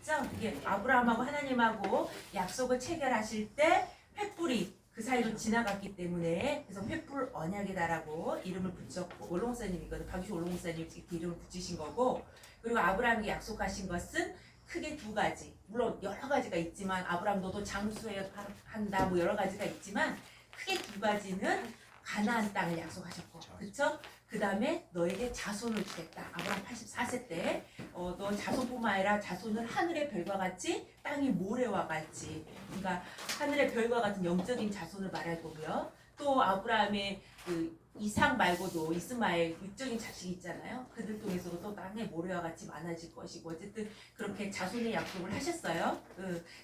있죠? 이게 아브라함하고 하나님하고 약속을 체결하실 때 횃불이 그 사이로 지나갔기 때문에 그래서 횃불 언약이다라고 이름을 붙였고 원로목사님이거든. 박유식 원로목사님이 이렇게 이름을 붙이신 거고 그리고 아브라함에게 약속하신 것은 크게 두 가지. 물론 여러 가지가 있지만 아브라함 너도 장수해야 한다 뭐 여러 가지가 있지만 크게 두 가지는 가나안 땅을 약속하셨고 그쵸? 그 다음에 너에게 자손을 주겠다. 아브라함 84세 때 너 자손뿐만 아니라 자손은 하늘의 별과 같이 땅이 모래와 같이 그러니까 하늘의 별과 같은 영적인 자손을 말할 거고요. 또 아브라함의 그 이삭 말고도 이스마엘 육적인 자식이 있잖아요. 그들 통해서도 또 땅의 모래와 같이 많아질 것이고 어쨌든 그렇게 자손의 약속을 하셨어요.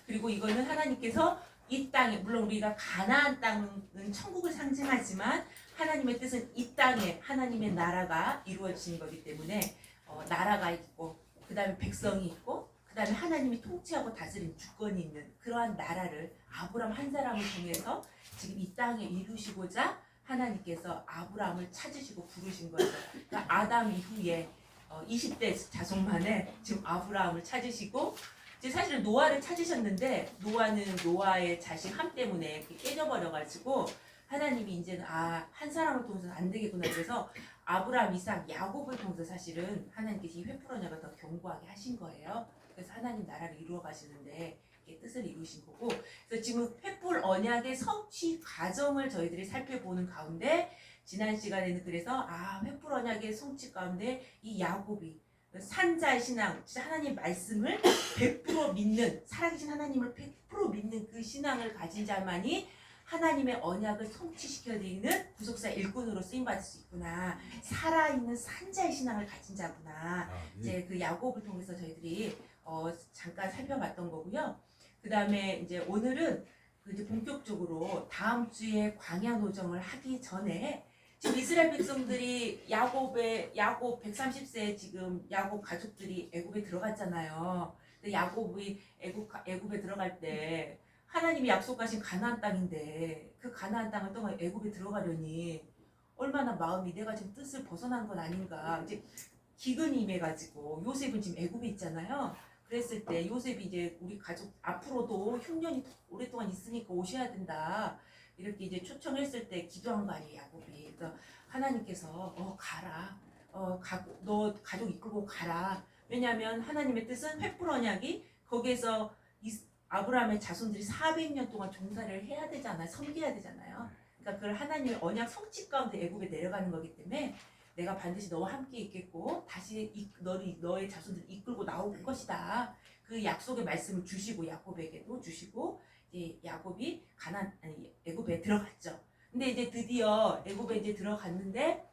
그리고 이거는 하나님께서 이 땅에 물론 우리가 가나안 땅은 천국을 상징하지만 하나님의 뜻은 이 땅에 하나님의 나라가 이루어지는 거기 때문에 나라가 있고 그 다음에 백성이 있고 그 다음에 하나님이 통치하고 다스린 주권이 있는 그러한 나라를 아브라함 한 사람을 통해서 지금 이 땅에 이루시고자 하나님께서 아브라함을 찾으시고 부르신 거죠. 그러니까 아담 이후에 20대 자손 만에 지금 아브라함을 찾으시고 이제 사실은 노아를 찾으셨는데 노아는 노아의 자식 함 때문에 깨져버려가지고 하나님이 이제는 한 사람을 통해서는 안 되겠구나 그래서 아브라함, 이삭, 야곱을 통해서 사실은 하나님께서 이 횃불 언약을 더 견고하게 하신 거예요. 그래서 하나님 나라를 이루어 가시는데 뜻을 이루신 거고 그래서 지금 횃불 언약의 성취 과정을 저희들이 살펴보는 가운데 지난 시간에는 그래서 횃불 언약의 성취 가운데 이 야곱이 산자의 신앙, 진짜 하나님 말씀을 100% 믿는 살아계신 하나님을 100% 믿는 그 신앙을 가진 자만이 하나님의 언약을 성취시켜드리는 구속사 일꾼으로 쓰임받을 수 있구나. 살아있는 산자의 신앙을 가진 자구나. 이제 그 야곱을 통해서 저희들이 잠깐 살펴봤던 거고요. 그 다음에 이제 오늘은 이제 본격적으로 다음 주에 광야 노정을 하기 전에 지금 이스라엘 백성들이 야곱 130세 지금 야곱 가족들이 애굽에 들어갔잖아요. 근데 야곱이 애굽에 들어갈 때 하나님이 약속하신 가나안 땅인데 그 가나안 땅을 떠나 애굽에 들어가려니 얼마나 마음이 내가 지금 뜻을 벗어난 건 아닌가 이제 기근이 임해가지고 요셉은 지금 애굽에 있잖아요. 그랬을 때 요셉이 이제 우리 가족 앞으로도 흉년이 오랫동안 있으니까 오셔야 된다 이렇게 이제 초청했을 때 기도한 거 아니에요 야곱이. 그래서 하나님께서 가라 너 가족 이끌고 가라. 왜냐하면 하나님의 뜻은 횃불 언약이 거기에서 아브라함의 자손들이 400년 동안 종살이를 해야 되잖아요. 섬겨야 되잖아요. 그러니까 그걸 하나님의 언약 성취 가운데 애굽에 내려가는 거기 때문에 내가 반드시 너와 함께 있겠고 다시 너의 자손들을 이끌고 나올 것이다. 그 약속의 말씀을 주시고 야곱에게도 주시고 이제 야곱이 애굽에 들어갔죠. 근데 이제 드디어 애굽에 이제 들어갔는데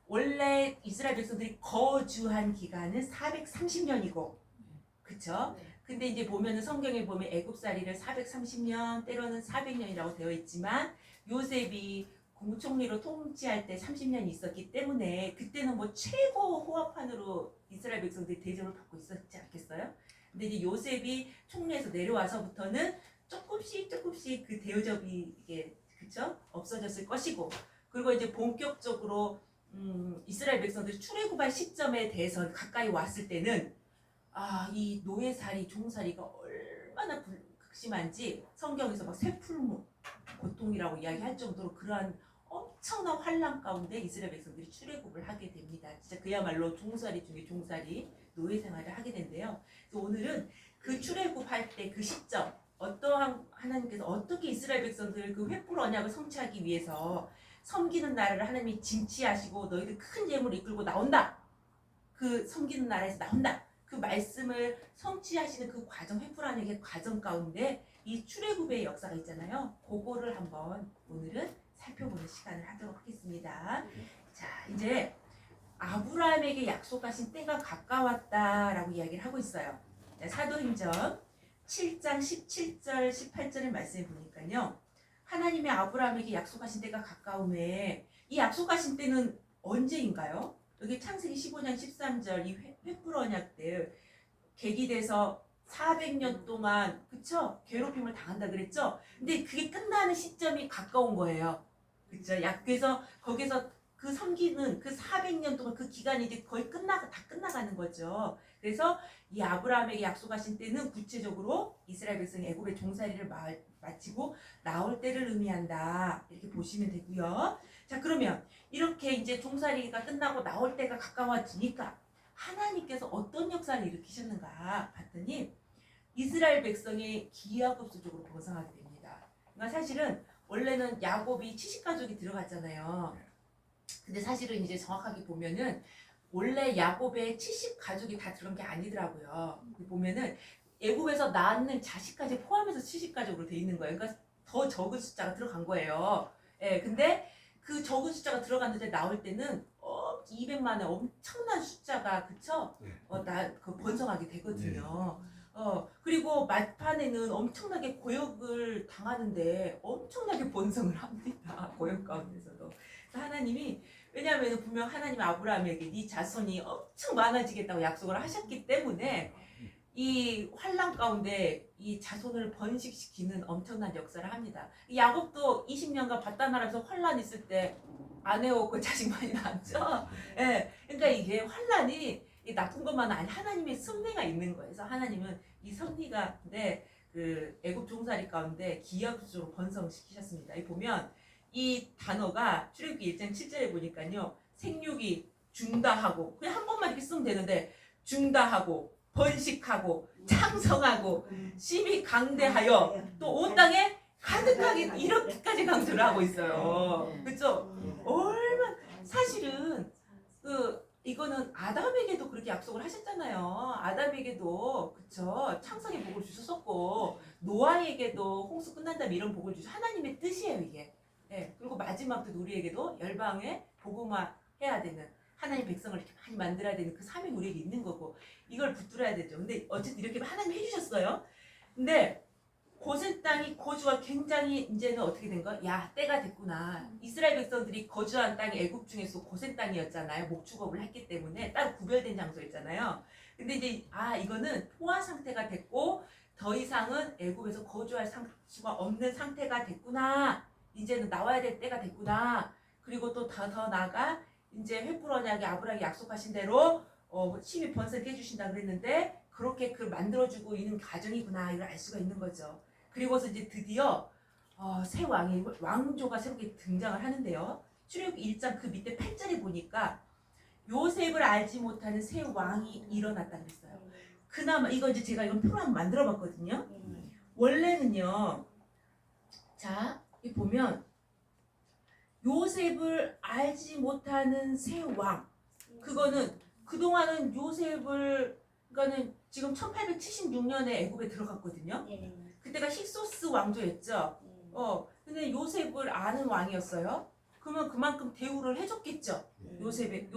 원래 이스라엘 백성들이 거주한 기간은 430년이고 그쵸? 근데 이제 보면은 성경에 보면 애굽살이를 430년 때로는 400년이라고 되어 있지만 요셉이 국무총리로 통치할 때 30년이 있었기 때문에 그때는 뭐 최고 호화판으로 이스라엘 백성들이 대접을 받고 있었지 않겠어요? 근데 이제 요셉이 총리에서 내려와서부터는 조금씩 그 대접이 이게 그쵸? 없어졌을 것이고 그리고 이제 본격적으로 이스라엘 백성들이 출애굽할 시점에 대해서 가까이 왔을 때는 이 노예살이 종살이가 얼마나 극심한지 성경에서 막 세풀무 고통이라고 이야기할 정도로 그러한 엄청난 환란 가운데 이스라엘 백성들이 출애굽을 하게 됩니다. 진짜 그야말로 종살이 중에 종살이 노예 생활을 하게 된대요. 그래서 오늘은 그 출애굽할 때 그 시점 어떠한 하나님께서 어떻게 이스라엘 백성들을 그 횃불 언약을 성취하기 위해서 섬기는 나라를 하나님이 징치하시고 너희들 큰 예물을 이끌고 나온다. 그 섬기는 나라에서 나온다. 그 말씀을 성취하시는 그 과정, 횃불 언약의 과정 가운데 이 출애굽의 역사가 있잖아요. 그거를 한번 오늘은 살펴보는 시간을 하도록 하겠습니다. 자, 이제 아브라함에게 약속하신 때가 가까웠다라고 이야기를 하고 있어요. 사도행전 7장 17절 18절의 말씀을 보니까요. 하나님의 아브라함에게 약속하신 때가 가까움에 이 약속하신 때는 언제인가요? 여기 창세기 15장 13절 이 횃불 언약 때 계기돼서 400년 동안 그쵸? 괴롭힘을 당한다 그랬죠? 근데 그게 끝나는 시점이 가까운 거예요. 그쵸? 그래서 거기서 그 섬기는 그 400년 동안 그 기간이 이제 거의 다 끝나가는 거죠. 그래서 이 아브라함에게 약속하신 때는 구체적으로 이스라엘 백성이 애굽의 종살이를 마치고 나올 때를 의미한다. 이렇게 보시면 되고요. 자, 그러면 이렇게 이제 종살이가 끝나고 나올 때가 가까워지니까 하나님께서 어떤 역사를 일으키셨는가 봤더니 이스라엘 백성이 기하급수적으로 번성하게 됩니다. 그러니까 사실은 원래는 야곱이 70가족이 들어갔잖아요. 근데 사실은 이제 정확하게 보면은 원래 야곱의 70가족이 다 들어간 게 아니더라고요. 보면은 애굽에서 낳는 자식까지 포함해서 70가족으로 돼 있는 거예요. 그러니까 더 적은 숫자가 들어간 거예요. 예, 근데 그 적은 숫자가 들어갔는데 나올 때는 200만의 엄청난 숫자가 그쵸? 그 번성하게 되거든요. 그리고 막판에는 엄청나게 고역을 당하는데 엄청나게 번성을 합니다. 고역 가운데서도. 하나님이 왜냐하면 분명 하나님 아브라함에게 네 자손이 엄청 많아지겠다고 약속을 하셨기 때문에 이 환란 가운데 이 자손을 번식시키는 엄청난 역사를 합니다. 야곱도 20년간 바다나라에서 환란 있을 때 아내 없고 자식 많이 낳았죠. 예, 그러니까 이게 환란이 나쁜 것만 아니 하나님의 섭리가 있는 거예요. 그래서 하나님은 이 섭리가 그 애굽 종살이 가운데 기하급수적으로 번성시키셨습니다. 이 보면 이 단어가 출애굽기 1장 7절에 보니까요. 생육이 중다하고 그냥 한 번만 이렇게 쓰면 되는데 중다하고 번식하고 창성하고 심히 강대하여 또 온 땅에 가득하게 이렇게까지 강조를 하고 있어요. 그렇죠? 얼마 사실은 이거는 아담에게도 그렇게 약속을 하셨잖아요. 아담에게도 그쵸 창성의 복을 주셨었고 노아에게도 홍수 끝난 다음에 이런 복을 주셔 하나님의 뜻이에요 이게. 예, 그리고 마지막도 우리에게도 열방에 복음화 해야 되는 하나님 백성을 이렇게 많이 만들어야 되는 그 사명이 우리에게 있는 거고 이걸 붙들어야 되죠. 근데 어쨌든 이렇게 하나님 해주셨어요. 근데 고센 땅이 거주가 굉장히 이제는 어떻게 된 거야? 야 때가 됐구나. 이스라엘 백성들이 거주한 땅이 애굽 중에서 고센 땅이었잖아요. 목축업을 했기 때문에 따로 구별된 장소였잖아요. 근데 이제 이거는 포화 상태가 됐고 더 이상은 애굽에서 거주할 수가 없는 상태가 됐구나. 이제는 나와야 될 때가 됐구나. 그리고 또 더 나아가 이제 횃불 언약이 아브라함이 약속하신 대로 심히 번성해 주신다 그랬는데 그렇게 그 만들어주고 있는 과정이구나 이걸 알 수가 있는 거죠. 그리고서 이제 드디어 새 왕조가 새롭게 등장을 하는데요. 출애굽기 1장 그 밑에 8절에 보니까 요셉을 알지 못하는 새 왕이 일어났다 그랬어요. 그나마 이거 이제 제가 이건 표로 한번 만들어봤거든요. 원래는요. 자, 이 보면 요셉을 알지 못하는 새 왕. 그거는 그동안은 그러니까는 지금 1876년에 애굽에 들어갔거든요. 그때가 힉소스 왕조였죠. 근데 요셉을 아는 왕이었어요. 그러면 그만큼 대우를 해줬겠죠. 요셉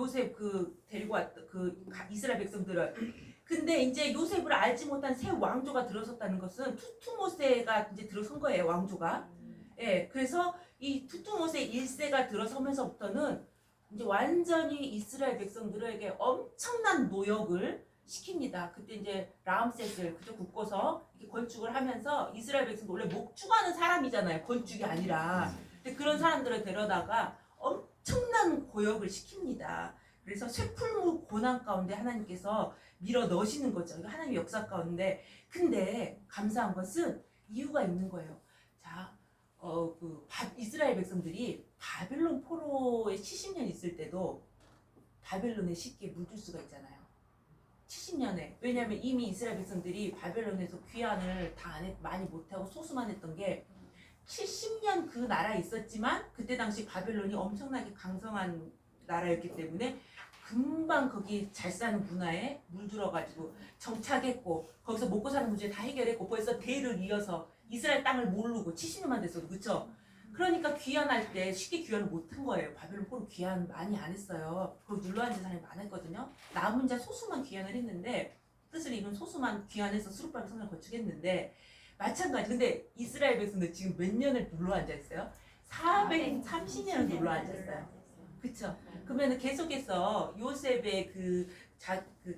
데리고 왔던 이스라엘 백성들을. 근데 이제 요셉을 알지 못한 새 왕조가 들어섰다는 것은 투투모세가 이제 들어선 거예요, 왕조가. 예, 그래서 이 투투모세 1세가 들어서면서부터는 이제 완전히 이스라엘 백성들에게 엄청난 노역을 시킵니다. 그때 이제 라암셋을 그저 굳고서 이렇게 건축을 하면서 이스라엘 백성들 원래 목축하는 사람이잖아요. 건축이 아니라. 근데 그런 사람들을 데려다가 엄청난 고역을 시킵니다. 그래서 쇠풀무 고난 가운데 하나님께서 밀어 넣으시는 거죠. 하나님의 역사 가운데. 근데 감사한 것은 이유가 있는 거예요. 자, 이스라엘 백성들이 바벨론 포로에 70년 있을 때도 바벨론에 쉽게 물들 수가 있잖아요. 70년에. 왜냐하면 이미 이스라엘 백성들이 바벨론에서 귀환을 다 많이 못하고 소수만 했던 게 70년 그 나라에 있었지만 그때 당시 바벨론이 엄청나게 강성한 나라였기 때문에 금방 거기 잘 사는 문화에 물들어가지고 정착했고 거기서 먹고 사는 문제 다 해결했고 벌써 대를 이어서 이스라엘 땅을 모르고 70년만 됐어도 그쵸? 그러니까 귀환할 때 쉽게 귀환을 못한 거예요. 바벨론 포로 귀환 많이 안 했어요. 거기 눌러앉은 사람이 많았거든요. 남은 자 소수만 귀환을 했는데 뜻을 이룬 소수만 귀환해서 수르바벨 성을 건축했는데 마찬가지. 근데 이스라엘 백성들 지금 몇 년을 눌러앉아 있어요? 430년을 눌러앉았어요. 그쵸? 그러면 계속해서 요셉의 그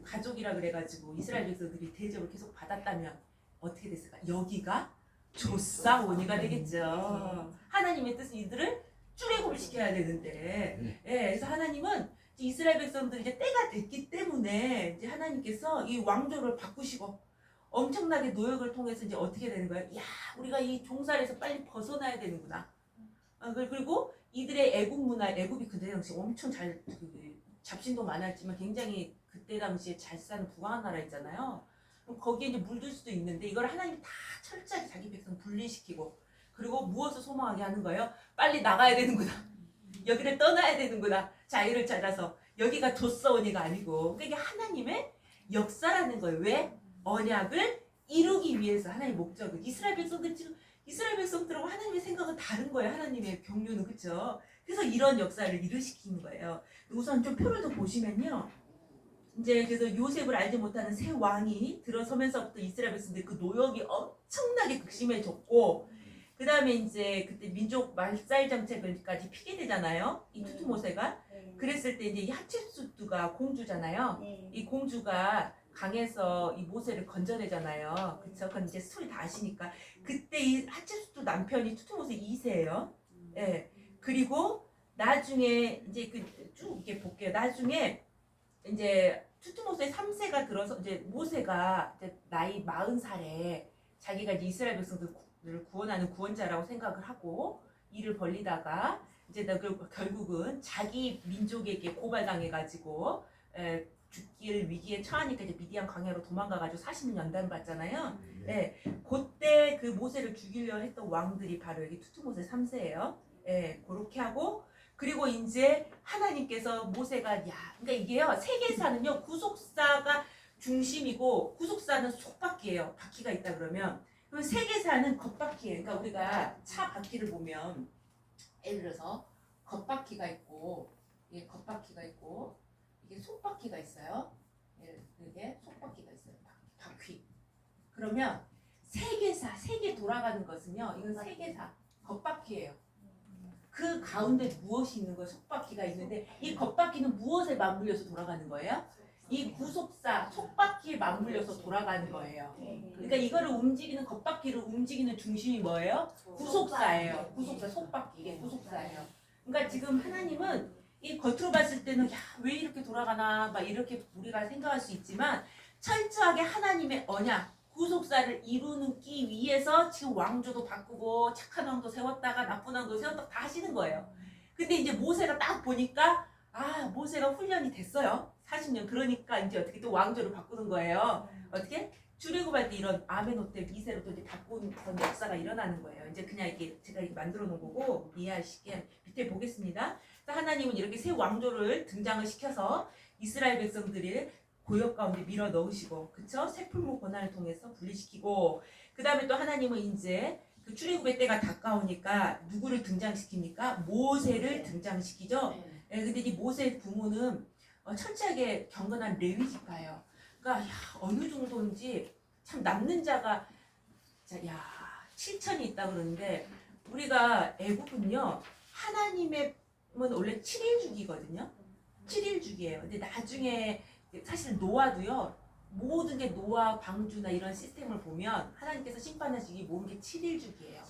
가족이라 그래가지고 이스라엘 백성들이 대접을 계속 받았다면 어떻게 됐을까? 여기가 조사원이가 되겠죠. 하나님의 뜻은 이들을 출애굽을 시켜야 되는데, 예, 그래서 하나님은 이스라엘 백성들이 이제 때가 됐기 때문에 이제 하나님께서 이 왕조를 바꾸시고 엄청나게 노역을 통해서 이제 어떻게 되는 거예요? 야, 우리가 이 종살에서 빨리 벗어나야 되는구나. 그리고 이들의 애국 문화, 애국이 그때 당시 엄청 잘 잡신도 많았지만 굉장히 그때 당시에 잘 사는 부강한 나라였잖아요. 그럼 거기에 이제 물들 수도 있는데 이걸 하나님이 다 철저하게 자기 백성 분리시키고 그리고 무엇을 소망하게 하는 거예요? 빨리 나가야 되는구나. 여기를 떠나야 되는구나. 자유를 찾아서 여기가 조서원이가 아니고 그게 하나님의 역사라는 거예요. 왜? 언약을 이루기 위해서 하나님의 목적은 이스라엘 백성들 지금 이스라엘 백성들하고 하나님의 생각은 다른 거예요. 하나님의 경륜은 그렇죠. 그래서 이런 역사를 일으키는 거예요. 우선 좀 표를 더 보시면요. 이제 그래서 요셉을 알지 못하는 새 왕이 들어서면서부터 이스라엘 백성들 그 노역이 엄청나게 극심해졌고 그 다음에 이제 그때 민족 말살 정책을까지 피게 되잖아요. 이 투투모세가. 그랬을 때 이제 이 하첵수트가 공주잖아요. 이 공주가 강에서 이 모세를 건져내잖아요. 그쵸? 그건 이제 스토리 다 아시니까. 그때 이 하첵수트 남편이 투투모세 2세예요. 예. 그리고 나중에 이제 그 쭉 이렇게 볼게요. 나중에 이제 투투모세 3세가 들어서 이제 모세가 이제 나이 40살에 자기가 이제 이스라엘 백성들을 구원하는 구원자라고 생각을 하고 일을 벌리다가 이제 결국은 자기 민족에게 고발당해가지고 죽길 위기에 처하니까 이제 미디안 광야로 도망가가지고 40년 연단 받잖아요. 네, 그때 그 모세를 죽이려 했던 왕들이 바로 여기 투투모세 3세예요. 네, 그렇게 하고 그리고 이제 하나님께서 모세가 그러니까 이게요 세계사는요 구속사가 중심이고 구속사는 속바퀴예요. 바퀴가 있다 그러면 세계사는 겉바퀴예요. 그러니까 우리가 차 바퀴를 보면 예를 들어서 겉바퀴가 있고 이게 겉바퀴가 있고 이게 속바퀴가 있어요. 이게 속바퀴가 있어요. 바퀴. 그러면 세계사 세계 돌아가는 것은요 이건 세계사 겉바퀴예요. 그 가운데 무엇이 있는 거예요? 속바퀴가 있는데 이 겉바퀴는 무엇에 맞물려서 돌아가는 거예요? 이 구속사 속바퀴에 맞물려서 돌아가는 거예요. 그러니까 이거를 움직이는 겉바퀴를 움직이는 중심이 뭐예요? 구속사예요. 구속사 속바퀴 이게 구속사예요. 그러니까 지금 하나님은 이 겉으로 봤을 때는 왜 이렇게 돌아가나 막 이렇게 우리가 생각할 수 있지만 철저하게 하나님의 언약 구속사를 이루기 위해서 지금 왕조도 바꾸고 착한 왕도 세웠다가 나쁜 왕도 세웠다가 다 하시는 거예요. 근데 이제 모세가 딱 보니까 모세가 훈련이 됐어요. 40년. 그러니까 이제 어떻게 또 왕조를 바꾸는 거예요. 어떻게? 출애굽할 때 이런 아멘호테 미세로 또 이제 바꾸는 그런 역사가 일어나는 거예요. 이제 그냥 이렇게 제가 이렇게 만들어 놓은 거고 이해하시게 밑에 보겠습니다. 하나님은 이렇게 새 왕조를 등장을 시켜서 이스라엘 백성들이 고역 가운데 밀어 넣으시고, 그쵸? 새 풀무 고난을 통해서 분리시키고, 그 다음에 또 하나님은 이제 그 출애굽의 때가 가까우니까 누구를 등장시킵니까? 모세를 등장시키죠. 근데 이 모세의 부모는 철저하게 경건한 레위 지파예요. 그러니까 어느 정도인지 참 남는 자가 7천이 있다 그러는데 우리가 애국은요 하나님의 원래 7일주기거든요. 7일주기예요. 근데 나중에 사실 노아도요. 모든 게 노아, 방주나 이런 시스템을 보면 하나님께서 심판하시기 모든 게 7일주기예요.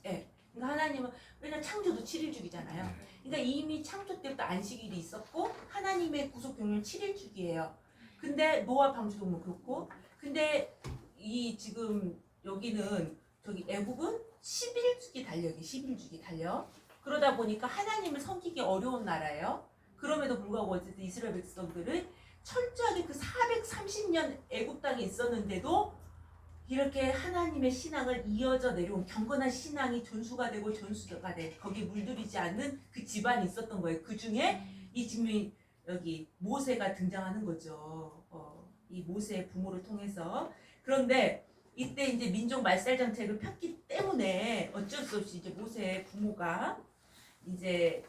예. 그러니까 하나님은 왜냐면 창조도 7일주기잖아요. 그러니까 이미 창조 때부터 안식일이 있었고 하나님의 구속 경륜은 7일주기예요. 근데 노아, 방주도 뭐 그렇고 근데 이 지금 여기는 저기 애국은 11주기 달력이 11주기 달력. 그러다 보니까 하나님을 섬기기 어려운 나라예요. 그럼에도 불구하고 어쨌든 이스라엘 백성들은 철저하게 그 430년 애국 땅에 있었는데도 이렇게 하나님의 신앙을 이어져 내려온 경건한 신앙이 전수가 되고 전수가 돼 거기에 물들이지 않는 그 집안이 있었던 거예요. 그 중에 이 지금 여기 모세가 등장하는 거죠. 이 모세의 부모를 통해서. 그런데 이때 이제 민족 말살 정책을 폈기 때문에 어쩔 수 없이 이제 모세의 부모가 이제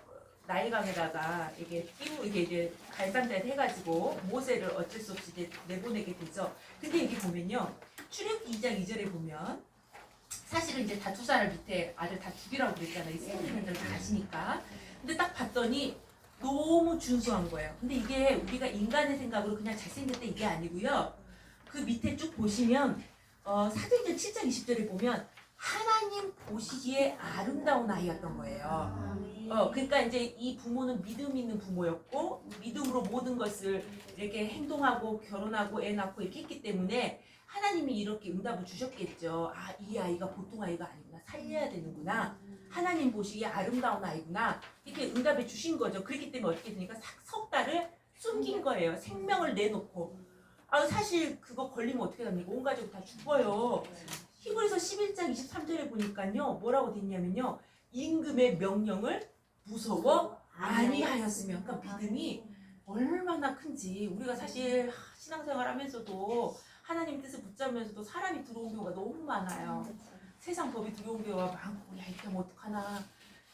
나일강에다가 이게 이제 갈산자를 해가지고 모세를 어쩔 수 없이 이제 내보내게 되죠. 근데 여기 보면요. 출애굽기 2장 2절에 보면 사실은 이제 다 두 살 밑에 아들 다 죽이라고 그랬잖아요. 이 스토리맨들 다 아시니까. 근데 딱 봤더니 너무 준수한 거예요. 근데 이게 우리가 인간의 생각으로 그냥 잘생겼다 이게 아니고요. 그 밑에 쭉 보시면 사도행전 7장 20절에 보면 하나님 보시기에 아름다운 아이였던 거예요. 그러니까 이제 이 부모는 믿음 있는 부모였고 믿음으로 모든 것을 이렇게 행동하고 결혼하고 애 낳고 이렇게 했기 때문에 하나님이 이렇게 응답을 주셨겠죠. 아, 이 아이가 보통 아이가 아니구나. 살려야 되는구나. 하나님 보시기에 아름다운 아이구나. 이렇게 응답해 주신 거죠. 그렇기 때문에 어떻게 되니까 석 달을 숨긴 거예요. 생명을 내놓고. 아, 사실 그거 걸리면 어떻게 됩니까? 온 가족 다 죽어요. 히브리서 11장 23절에 보니까요. 뭐라고 됐냐면요. 임금의 명령을 무서워 아니하였으면. 그러니까 믿음이 얼마나 큰지. 우리가 사실 신앙생활 하면서도 하나님 뜻을 붙잡으면서도 사람이 들어온 경우가 너무 많아요. 세상 법이 들어온 경우가 많고, 야, 이렇게 하면 어떡하나.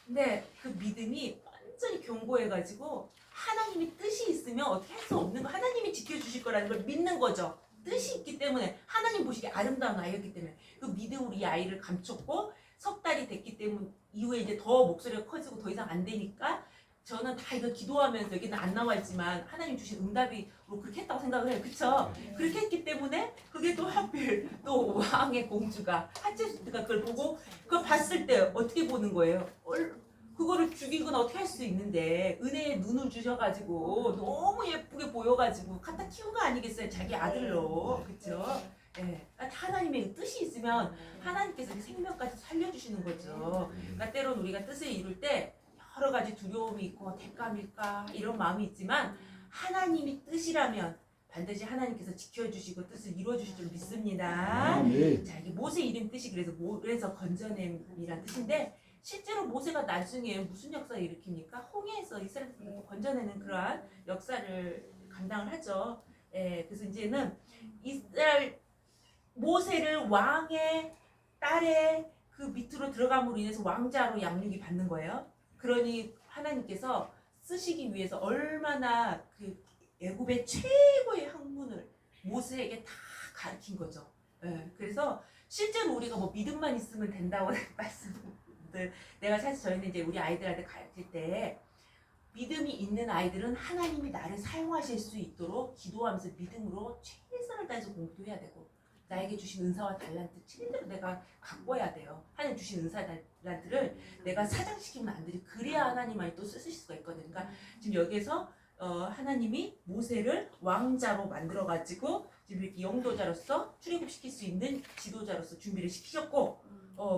근데 그 믿음이 완전히 견고해가지고 하나님이 뜻이 있으면 어떻게 할 수 없는 거, 하나님이 지켜주실 거라는 걸 믿는 거죠. 뜻이 있기 때문에, 하나님 보시기에 아름다운 아이였기 때문에 그 믿음으로 이 아이를 감췄고, 석 달이 됐기 때문에 이후에 이제 더 목소리가 커지고 더 이상 안 되니까 저는 다 이거 기도하면서, 여기는 안 나와 있지만 하나님 주신 응답으로 그렇게 했다고 생각을 해요. 그쵸? 그렇게 했기 때문에 그게 또 하필 또 왕의 공주가 하체스트가 그걸 보고, 그걸 봤을 때 어떻게 보는 거예요? 그거를 죽이거나 어떻게 할 수 있는데 은혜의 눈을 주셔가지고 너무 예쁘게 보여가지고 갖다 키운 거 아니겠어요? 자기 아들로. 그쵸? 예. 하나님의 뜻이 있으면 하나님께서 그 생명까지 살려주시는 거죠. 그러니까 때론 우리가 뜻을 이룰 때 여러 가지 두려움이 있고 대감일까 이런 마음이 있지만 하나님이 뜻이라면 반드시 하나님께서 지켜주시고 뜻을 이루어주실 줄 믿습니다. 네. 자, 이게 모세 이름 뜻이 그래서 건져냄이란 뜻인데, 실제로 모세가 나중에 무슨 역사를 일으킵니까? 홍해에서 이스라엘 백성을 건져내는 그러한 역사를 감당을 하죠. 예, 그래서 이제는 이스라엘 모세를 왕의 딸의 그 밑으로 들어감으로 인해서 왕자로 양육이 받는 거예요. 그러니 하나님께서 쓰시기 위해서 얼마나 그 애굽의 최고의 학문을 모세에게 다 가르친 거죠. 예, 그래서 실제로 우리가 뭐 믿음만 있으면 된다고 말씀들, 내가 사실 저희는 이제 우리 아이들한테 가르칠 때 믿음이 있는 아이들은 하나님이 나를 사용하실 수 있도록 기도하면서 믿음으로 최선을 다해서 공부도 해야 되고, 나에게 주신 은사와 달란트 최대로 내가 가꿔야 돼요. 하나님 주신 은사 달란트를 내가 사장시키면 안 되지. 그래야 하나님만이 또 쓰실 수가 있거든요. 그러니까 지금 여기에서 하나님이 모세를 왕자로 만들어가지고 지금 이렇게 영도자로서 출애굽시킬 수 있는 지도자로서 준비를 시키셨고,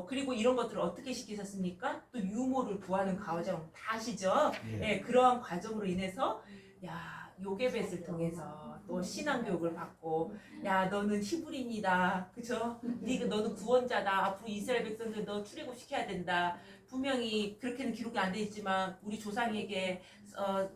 그리고 이런 것들을 어떻게 시키셨습니까? 또 유모를 구하는 과정 다 아시죠? 예, 그러한 과정으로 인해서 요게벳을 통해서 또 신앙교육을 받고, 야, 너는 히브리인이다, 그죠? 너는 구원자다. 앞으로 이스라엘 백성들 너 출애굽시켜야 된다. 분명히 그렇게는 기록이 안 돼 있지만 우리 조상에게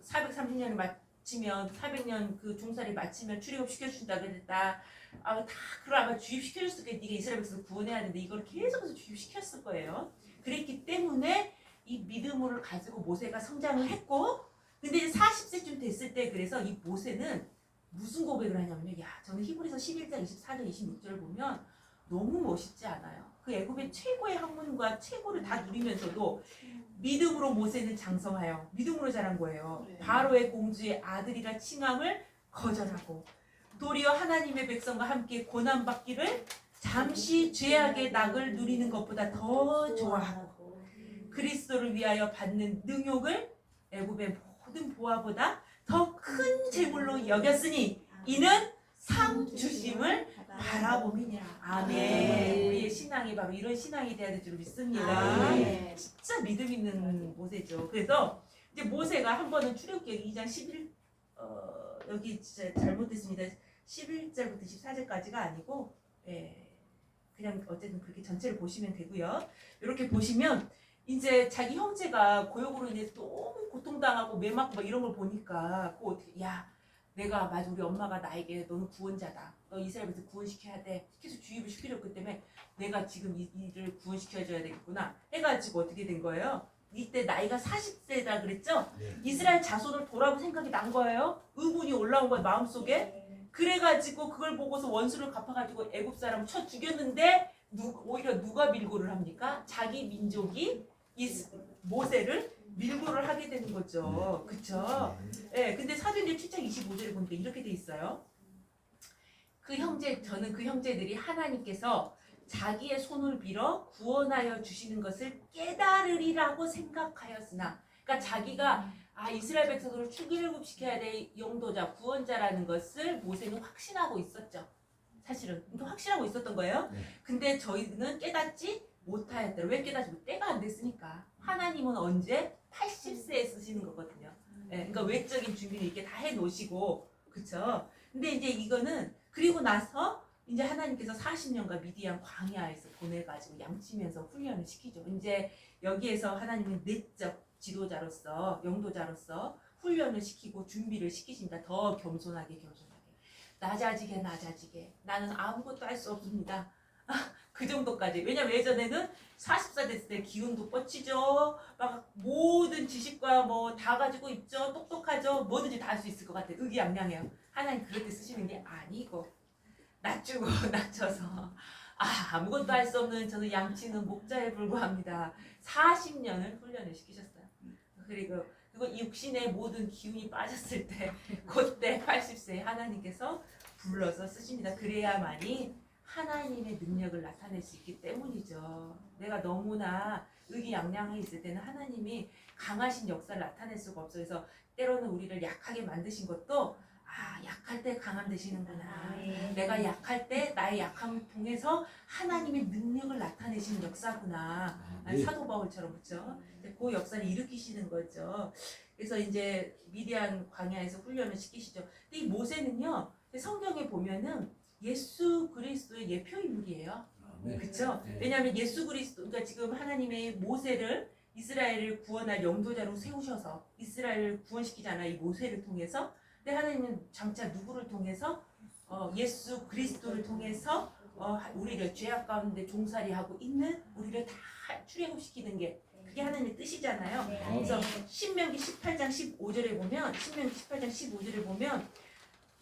430년을 마치면 400년 그 종살이 마치면 출애굽시켜 준다 그랬다. 다 그걸 아마 주입시켜줬을 거예요. 네가 이스라엘 백성을 구원해야 되는데 이걸 계속해서 주입시켰을 거예요. 그랬기 때문에 이 믿음을 가지고 모세가 성장을 했고, 근데 이제 40세쯤 됐을 때, 그래서 이 모세는 무슨 고백을 하냐면요. 야, 저는 히브리서 11장 24절 26절을 보면 너무 멋있지 않아요? 그 애굽의 최고의 학문과 최고를 다 누리면서도 믿음으로 모세는 장성하여 믿음으로 자란 거예요. 바로의 공주의 아들이라 칭함을 거절하고 도리어 하나님의 백성과 함께 고난받기를 잠시 죄악의 낙을 누리는 것보다 더 좋아하고 그리스도를 위하여 받는 능욕을 애굽의 모든 보화보다 더 큰 재물로 여겼으니 이는 상 주심을 바라봄이니라. 아멘. 우리의 신앙이 바로 이런 신앙이 돼야 될 줄 믿습니다. 진짜 믿음 있는 모세죠. 그래서 이제 모세가 한 번은 출애굽기 2장 11 여기 진짜 잘못됐습니다. 11절부터 14절까지가 아니고, 그냥 어쨌든 그렇게 전체를 보시면 되고요. 이렇게 보시면 이제 자기 형제가 고역으로 인해서 너무 고통당하고 매맞고 막 이런 걸 보니까 그 어떻게, 야, 내가 맞아, 우리 엄마가 나에게 너는 구원자다, 너 이스라엘에서 구원시켜야 돼, 계속 주입을 시켜줬기 때문에 내가 지금 이를 구원시켜줘야 되겠구나 해가지고 어떻게 된 거예요? 이때 나이가 40세다 그랬죠? 이스라엘 자손을 보라고 생각이 난 거예요. 의문이 올라온 거예요, 마음속에. 그래가지고 그걸 보고서 원수를 갚아가지고 애굽 사람을 쳐 죽였는데 오히려 누가 밀고를 합니까? 자기 민족이 모세를 밀고를 하게 되는 거죠. 그쵸? 근데 사도행전 7장 25절에 보니까 이렇게 돼 있어요. 저는 그 형제들이 하나님께서 자기의 손을 빌어 구원하여 주시는 것을 깨달으리라고 생각하였으나, 그러니까 자기가 이스라엘 백성들을 출애굽시켜야 될 영도자, 구원자라는 것을 모세는 확신하고 있었죠. 사실은 확신하고 있었던 거예요. 근데 저희는 깨닫지 못하였더라. 왜 깨닫지 못? 때가 안 됐으니까. 하나님은 언제 80세에 쓰시는 거거든요. 그러니까 외적인 준비를 이렇게 다 해놓으시고, 그쵸? 근데 이제 이거는 그리고 나서 이제 하나님께서 40년간 미디안 광야에서 보내가지고 양치면서 훈련을 시키죠. 이제 여기에서 하나님은 내적 지도자로서, 영도자로서 훈련을 시키고 준비를 시키십니다. 더 겸손하게. 낮아지게. 나는 아무것도 할 수 없습니다. 그 정도까지. 왜냐면 예전에는 40살 됐을 때 기운도 뻗치죠. 막 모든 지식과 뭐 다 가지고 있죠. 똑똑하죠. 뭐든지 다 할 수 있을 것 같아요. 의기양양해요. 하나님 그럴 때 쓰시는 게 아니고 낮추고 낮춰서 아무것도 할 수 없는 저는 양치는 목자에 불과합니다. 40년을 훈련을 시키셨어요. 그리고 육신의 모든 기운이 빠졌을 때 그때 80세에 하나님께서 불러서 쓰십니다. 그래야만이 하나님의 능력을 나타낼 수 있기 때문이죠. 내가 너무나 의기양양해 있을 때는 하나님이 강하신 역사를 나타낼 수가 없어요. 그래서 때로는 우리를 약하게 만드신 것도 약할 때 강함 되시는구나. 내가 약할 때 나의 약함을 통해서 하나님의 능력을 나타내시는 역사구나. 사도 바울처럼 그렇죠. 그 역사를 일으키시는 거죠. 그래서 이제 미디안 광야에서 훈련을 시키시죠. 근데 이 모세는요, 성경에 보면은 예수 그리스도의 예표 인물이에요. 그렇죠? 왜냐하면 예수 그리스도, 그러니까 지금 하나님의 모세를 이스라엘을 구원할 영도자로 세우셔서 이스라엘을 구원시키잖아요. 이 모세를 통해서. 근데 하나님은 장차 누구를 통해서 예수 그리스도를 통해서 우리를 죄악 가운데 종살이하고 있는 우리를 다 출애굽시키는 게 그게 하나님의 뜻이잖아요. 그래서 신명기 18장 15절에 보면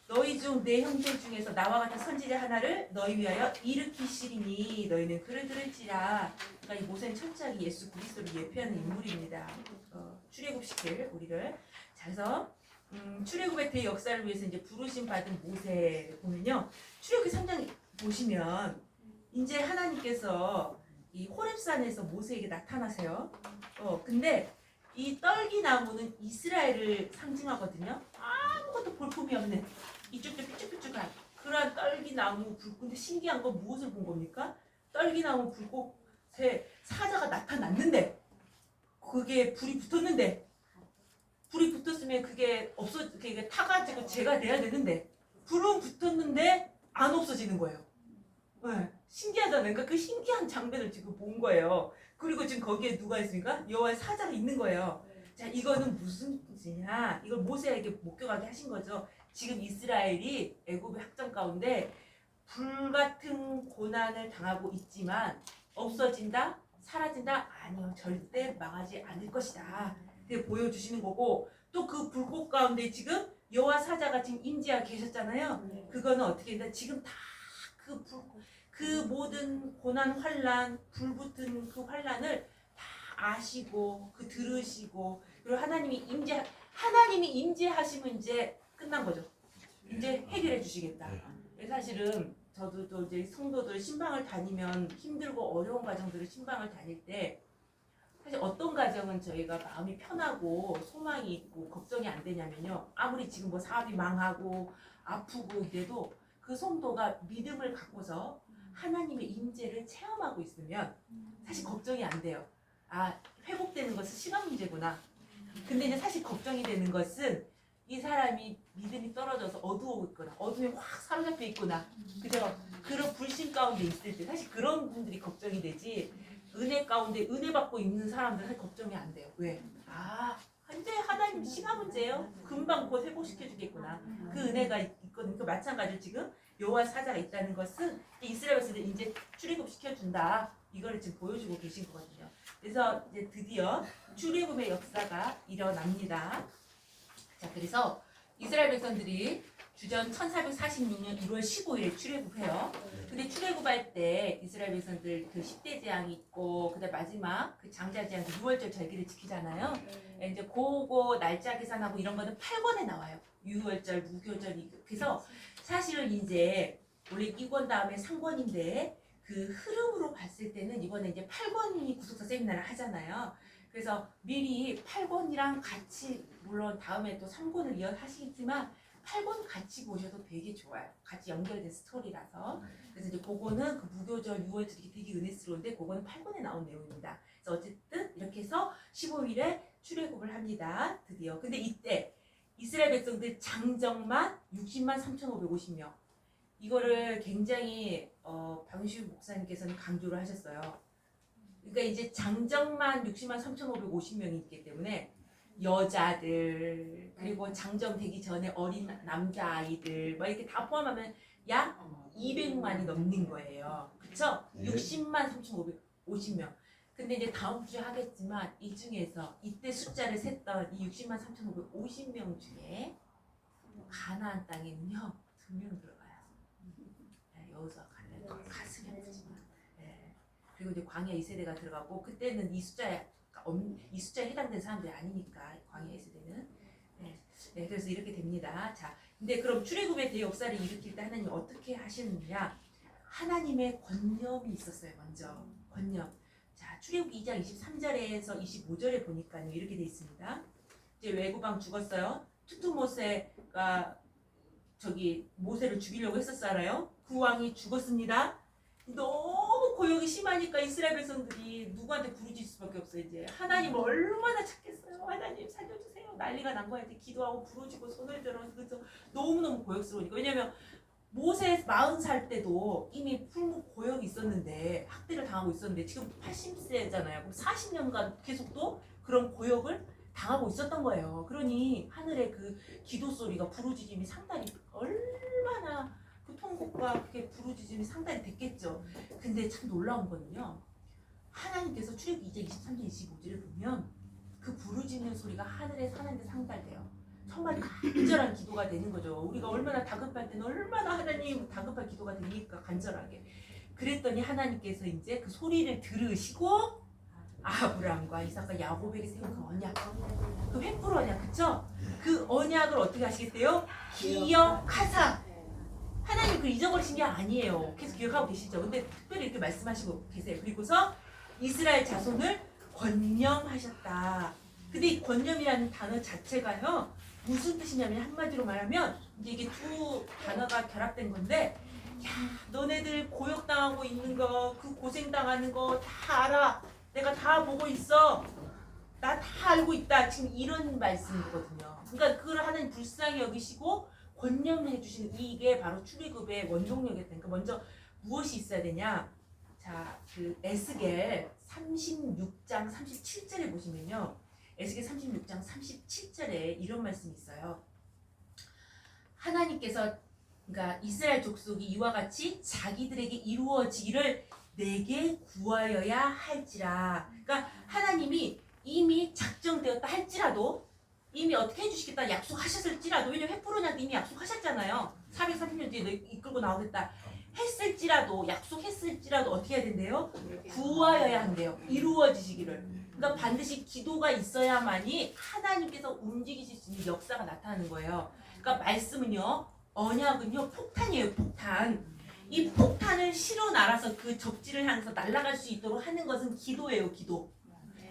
너희 중 내 형제 중에서 나와 같은 선지자 하나를 너희 위하여 일으키시리니 너희는 그를 들을지라. 그러니까 이 모세는 철저하게 예수 그리스도를 예표하는 인물입니다. 출애굽시킬 우리를. 자, 그래서 출애굽의 대역사를 위해서 이제 부르심 받은 모세를 보면요, 출애굽기 3장 보시면 이제 하나님께서 이 호렙산에서 모세에게 나타나세요. 근데 이 떨기나무는 이스라엘을 상징하거든요. 아무것도 볼품이 없는 이쪽도 삐쭉삐쭉한 그런 떨기나무 불꽃인데 신기한 건 무엇을 본 겁니까? 떨기나무 불꽃에 사자가 나타났는데 그게 불이 붙었으면 그게 그게 타가지고 죄가 돼야 되는데 불은 붙었는데 안 없어지는 거예요. 네, 신기하잖아요. 그러니까 그 신기한 장면을 지금 본 거예요. 그리고 지금 거기에 누가 있습니까? 여호와의 사자가 있는 거예요. 자, 이거는 무슨 뜻이냐? 이걸 모세에게 목격하게 하신 거죠. 지금 이스라엘이 애굽의 학장 가운데 불같은 고난을 당하고 있지만 없어진다? 사라진다? 아니요. 절대 망하지 않을 것이다. 그게 보여주시는 거고, 또 그 불꽃 가운데 지금 여호와 사자가 지금 임재하고 계셨잖아요. 그거는 어떻게 된다? 지금 다 그 모든 고난 환란, 불붙은 그 환란을 다 아시고 그 들으시고, 그리고 하나님이 임재하시면 이제 끝난 거죠. 이제 해결해 주시겠다. 사실은 저도 또 이제 성도들 신방을 다니면 힘들고 어려운 가정들을 신방을 다닐 때 사실 어떤 가정은 저희가 마음이 편하고 소망이 있고 걱정이 안 되냐면요, 아무리 지금 뭐 사업이 망하고 아프고 이래도 그 성도가 믿음을 갖고서 하나님의 임재를 체험하고 있으면 사실 걱정이 안 돼요. 회복되는 것은 시간 문제구나. 근데 이제 사실 걱정이 되는 것은 이 사람이 믿음이 떨어져서 어두워 있거나 어둠에 확 사로잡혀 있구나. 그죠? 그런 불신 가운데 있을 때 사실 그런 분들이 걱정이 되지, 은혜 가운데 은혜 받고 있는 사람들은 사실 걱정이 안 돼요. 왜? 이제 하나님 시간 문제예요. 금방 곧 회복시켜 주겠구나. 그 은혜가 있거든요. 그 마찬가지로 지금 여호와 사자가 있다는 것은 이스라엘에서 이제 출애굽 시켜준다. 이거를 지금 보여주고 계신 거거든요. 그래서 이제 드디어 출애굽의 역사가 일어납니다. 자, 그래서 이스라엘 백성들이 주전 1446년 1월 15일에 출애굽해요. 근데 출애굽할 때 이스라엘 백성들 그 10대 재앙이 있고 그다음 마지막 그 장자 재앙 6월절 절기를 지키잖아요. 이제 그거 날짜 계산하고 이런 거는 8권에 나와요. 6월절, 무교절. 그래서 사실은 이제 원래 2권 다음에 3권인데 그 흐름으로 봤을 때는 이번에 이제 8권이 구속사 세미나를 하잖아요. 그래서 미리 8권이랑 같이 물론 다음에 또 3권을 이어하시겠지만 8권 같이 보셔도 되게 좋아요. 같이 연결된 스토리라서. 그래서 이제 그거는 그 무교절 6월절이 되게 은혜스러운데 그거는 8권에 나온 내용입니다. 그래서 어쨌든 이렇게 해서 15일에 출애굽을 합니다. 드디어. 근데 이때 이스라엘 백성들 장정만 60만 3,550명. 이거를 굉장히 박윤식 목사님께서는 강조를 하셨어요. 그러니까 이제 장정만 60만 3,550명이 있기 때문에 여자들 그리고 장정되기 전에 어린 남자아이들 막 이렇게 다 포함하면 약 200만이 넘는 거예요. 그쵸? 네. 60만 3,550명. 근데 이제 다음 주에 하겠지만 이 중에서 이때 숫자를 셌던 이 60만 3,550명 중에 가나안 땅에는요 2명 들어가요. 네, 여기서 갈래 가슴이 아프지만. 네. 그리고 이제 광야 2세대가 들어가고 그때는 이 숫자에 해당된 사람들이 아니니까 광야 2세대는. 네. 네, 그래서 이렇게 됩니다. 자, 근데 그럼 출애굽의 대역사를 일으킬 때 하나님 어떻게 하시느냐? 하나님의 권념이 있었어요. 먼저 권념. 자, 출애굽 2장 23절에서 25절에 보니까요 이렇게 돼 있습니다. 이제 외구방 죽었어요. 투투모세가 저기 모세를 죽이려고 했었잖아요. 그 왕이 죽었습니다. 너무 고역이 심하니까 이스라엘 백성들이 누구한테 부르짖을 수밖에 없어요. 이제 하나님 얼마나 찾겠어요. 하나님 살려주세요. 난리가 난 거야. 이제 기도하고 부르짖고 손을 들어. 그래서 너무너무 고역스러우니까. 왜냐면 모세 40살 때도 이미 풀무 고역이 있었는데 학대를 당하고 있었는데 지금 80세잖아요. 그럼 40년간 계속 또 그런 고역을 당하고 있었던 거예요. 그러니 하늘의 그 기도 소리가 부르짖음이 상당히 얼마나 그 통곡과 그게 부르짖음이 상당히 됐겠죠. 근데 참 놀라운 거는요. 하나님께서 출애굽 2장 23절 25절을 보면 그 부르짖는 소리가 하늘에서 하나님께 상달돼요. 정말 간절한 기도가 되는 거죠. 우리가 얼마나 다급할 때는 얼마나 하나님 다급한 기도가 되니까 간절하게. 그랬더니 하나님께서 이제 그 소리를 들으시고 아브라함과 이삭과 야곱에게 세운 그 언약, 그 횃불 언약, 그쵸? 그 언약을 어떻게 하시겠대요? 기억하사. 하나님 그 잊어버리신 게 아니에요. 계속 기억하고 계시죠. 근데 특별히 이렇게 말씀하시고 계세요. 그리고서 이스라엘 자손을 권념하셨다. 근데 이 권념이라는 단어 자체가요 무슨 뜻이냐면 한마디로 말하면 이게 두 단어가 결합된 건데, 야 너네들 고역당하고 있는 거, 그 고생당하는 거 다 알아. 내가 다 보고 있어. 나 다 알고 있다. 지금 이런 말씀이거든요. 그러니까 그걸 하나님 불쌍히 여기시고 권념해 주시는 이게 바로 출애굽의 원동력이었다니까. 먼저 무엇이 있어야 되냐? 자, 그 에스겔 36장 37절에 보시면요. 에스겔 36장 37절에 이런 말씀이 있어요. 하나님께서 그러니까 이스라엘 족속이 이와 같이 자기들에게 이루어지기를 내게 구하여야 할지라. 그러니까 하나님이 이미 작정되었다 할지라도, 이미 어떻게 해주시겠다 약속하셨을지라도, 왜냐면 횃불언약도 이미 약속하셨잖아요. 430년 뒤에 너 이끌고 나오겠다 했을지라도, 약속했을지라도 어떻게 해야 된대요? 구하여야 한대요. 이루어지시기를. 그러니까 반드시 기도가 있어야만이 하나님께서 움직이실 수 있는 역사가 나타나는 거예요. 그러니까 말씀은요, 언약은요 폭탄이에요. 폭탄. 이 폭탄을 실어 날아서 그 적지를 향해서 날아갈 수 있도록 하는 것은 기도예요. 기도.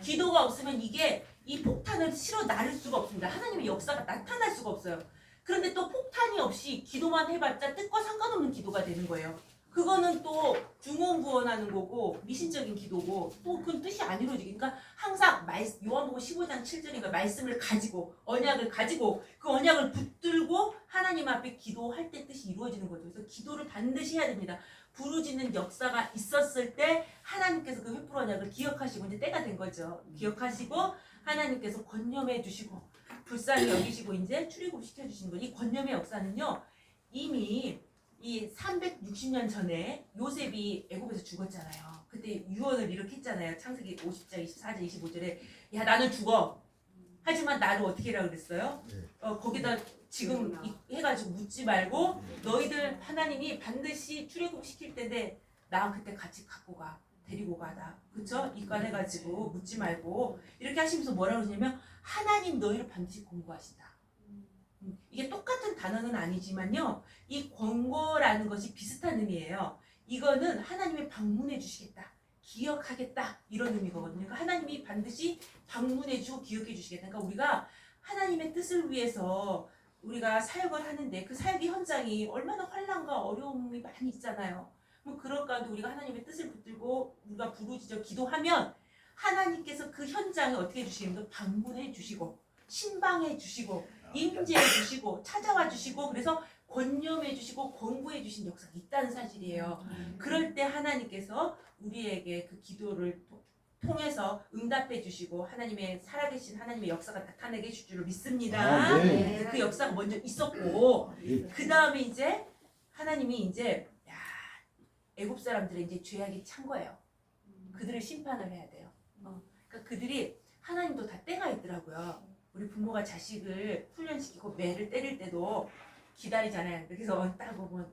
기도가 없으면 이게 이 폭탄을 실어 나를 수가 없습니다. 하나님의 역사가 나타날 수가 없어요. 그런데 또 폭탄이 없이 기도만 해봤자 뜻과 상관없는 기도가 되는 거예요. 그거는 또 중언부언하는 거고 미신적인 기도고 또 그건 뜻이 안 이루어지니까. 그러니까 항상 요한복음 15장 7절인가 말씀을 가지고 언약을 가지고 그 언약을 붙들고 하나님 앞에 기도할 때 뜻이 이루어지는 거죠. 그래서 기도를 반드시 해야 됩니다. 부르짖는 역사가 있었을 때 하나님께서 그 횃불 언약을 기억하시고 이제 때가 된 거죠. 기억하시고 하나님께서 권념해 주시고 불쌍히 여기시고 이제 출애굽 시켜주시는 거예요. 이 권념의 역사는요 이미 이 360년 전에 요셉이 애굽에서 죽었잖아요. 그때 유언을 이렇게 했잖아요. 창세기 50장 24절 25절에 야 나는 죽어. 하지만 나를 어떻게 하라고 그랬어요? 거기다 지금 해가지고 묻지 말고 너희들 하나님이 반드시 출애굽 시킬 텐데 나 그때 같이 갖고 가. 데리고 가다. 그쵸? 입관해가지고 묻지 말고 이렇게 하시면서 뭐라고 그러냐면 하나님 너희를 반드시 권고하신다. 이게 똑같은 단어는 아니지만요. 이 권고라는 것이 비슷한 의미예요. 이거는 하나님의 방문해 주시겠다. 기억하겠다. 이런 의미거든요. 그러니까 하나님이 반드시 방문해 주고 기억해 주시겠다. 그러니까 우리가 하나님의 뜻을 위해서 우리가 사역을 하는데 그 사역의 현장이 얼마나 환난과 어려움이 많이 있잖아요. 뭐 그럴 가운데 우리가 하나님의 뜻을 붙들고 우리가 부르짖어 기도하면 하나님께서 그 현장에 어떻게 해주시는가 방문해 주시고 신방해 주시고 임재해 주시고 찾아와 주시고 그래서 권념해 주시고 권고해 주신 역사가 있다는 사실이에요. 그럴 때 하나님께서 우리에게 그 기도를 통해서 응답해 주시고 하나님의 살아계신 하나님의 역사가 나타나게 해줄 줄을 믿습니다. 네. 그 역사가 먼저 있었고 그 다음에 이제 하나님이 이제 애굽 사람들의 이제 죄악이 찬 거예요. 그들을 심판을 해야 돼요. 그러니까 그들이 하나님도 다 때가 있더라고요. 우리 부모가 자식을 훈련시키고 매를 때릴 때도 기다리잖아요. 그래서 딱 보면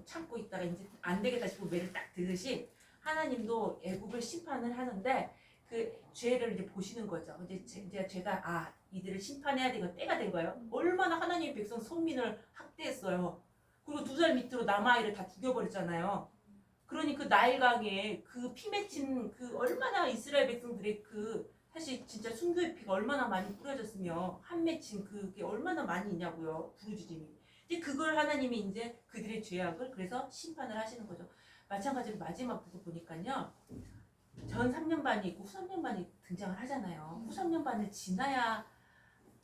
참고 있다가 이제 안 되겠다 싶으면 매를 딱 들듯이 하나님도 애굽을 심판을 하는데 그 죄를 이제 보시는 거죠. 이제 제가 이들을 심판해야 되는 때가 된 거예요. 얼마나 하나님의 백성 선민을 학대했어요. 그리고 2살 밑으로 남아아이를 다 죽여버렸잖아요. 그러니 그 나일강에 그 피 맺힌 그 얼마나 이스라엘 백성들의 그 사실 진짜 순교의 피가 얼마나 많이 뿌려졌으며 한 맺힌 그게 얼마나 많이 있냐고요. 부르짖음이. 이제 그걸 하나님이 이제 그들의 죄악을 그래서 심판을 하시는 거죠. 마찬가지로 마지막 부분 보니까요. 전 3년반이 있고 후 3년반이 등장을 하잖아요. 후 3년반을 지나야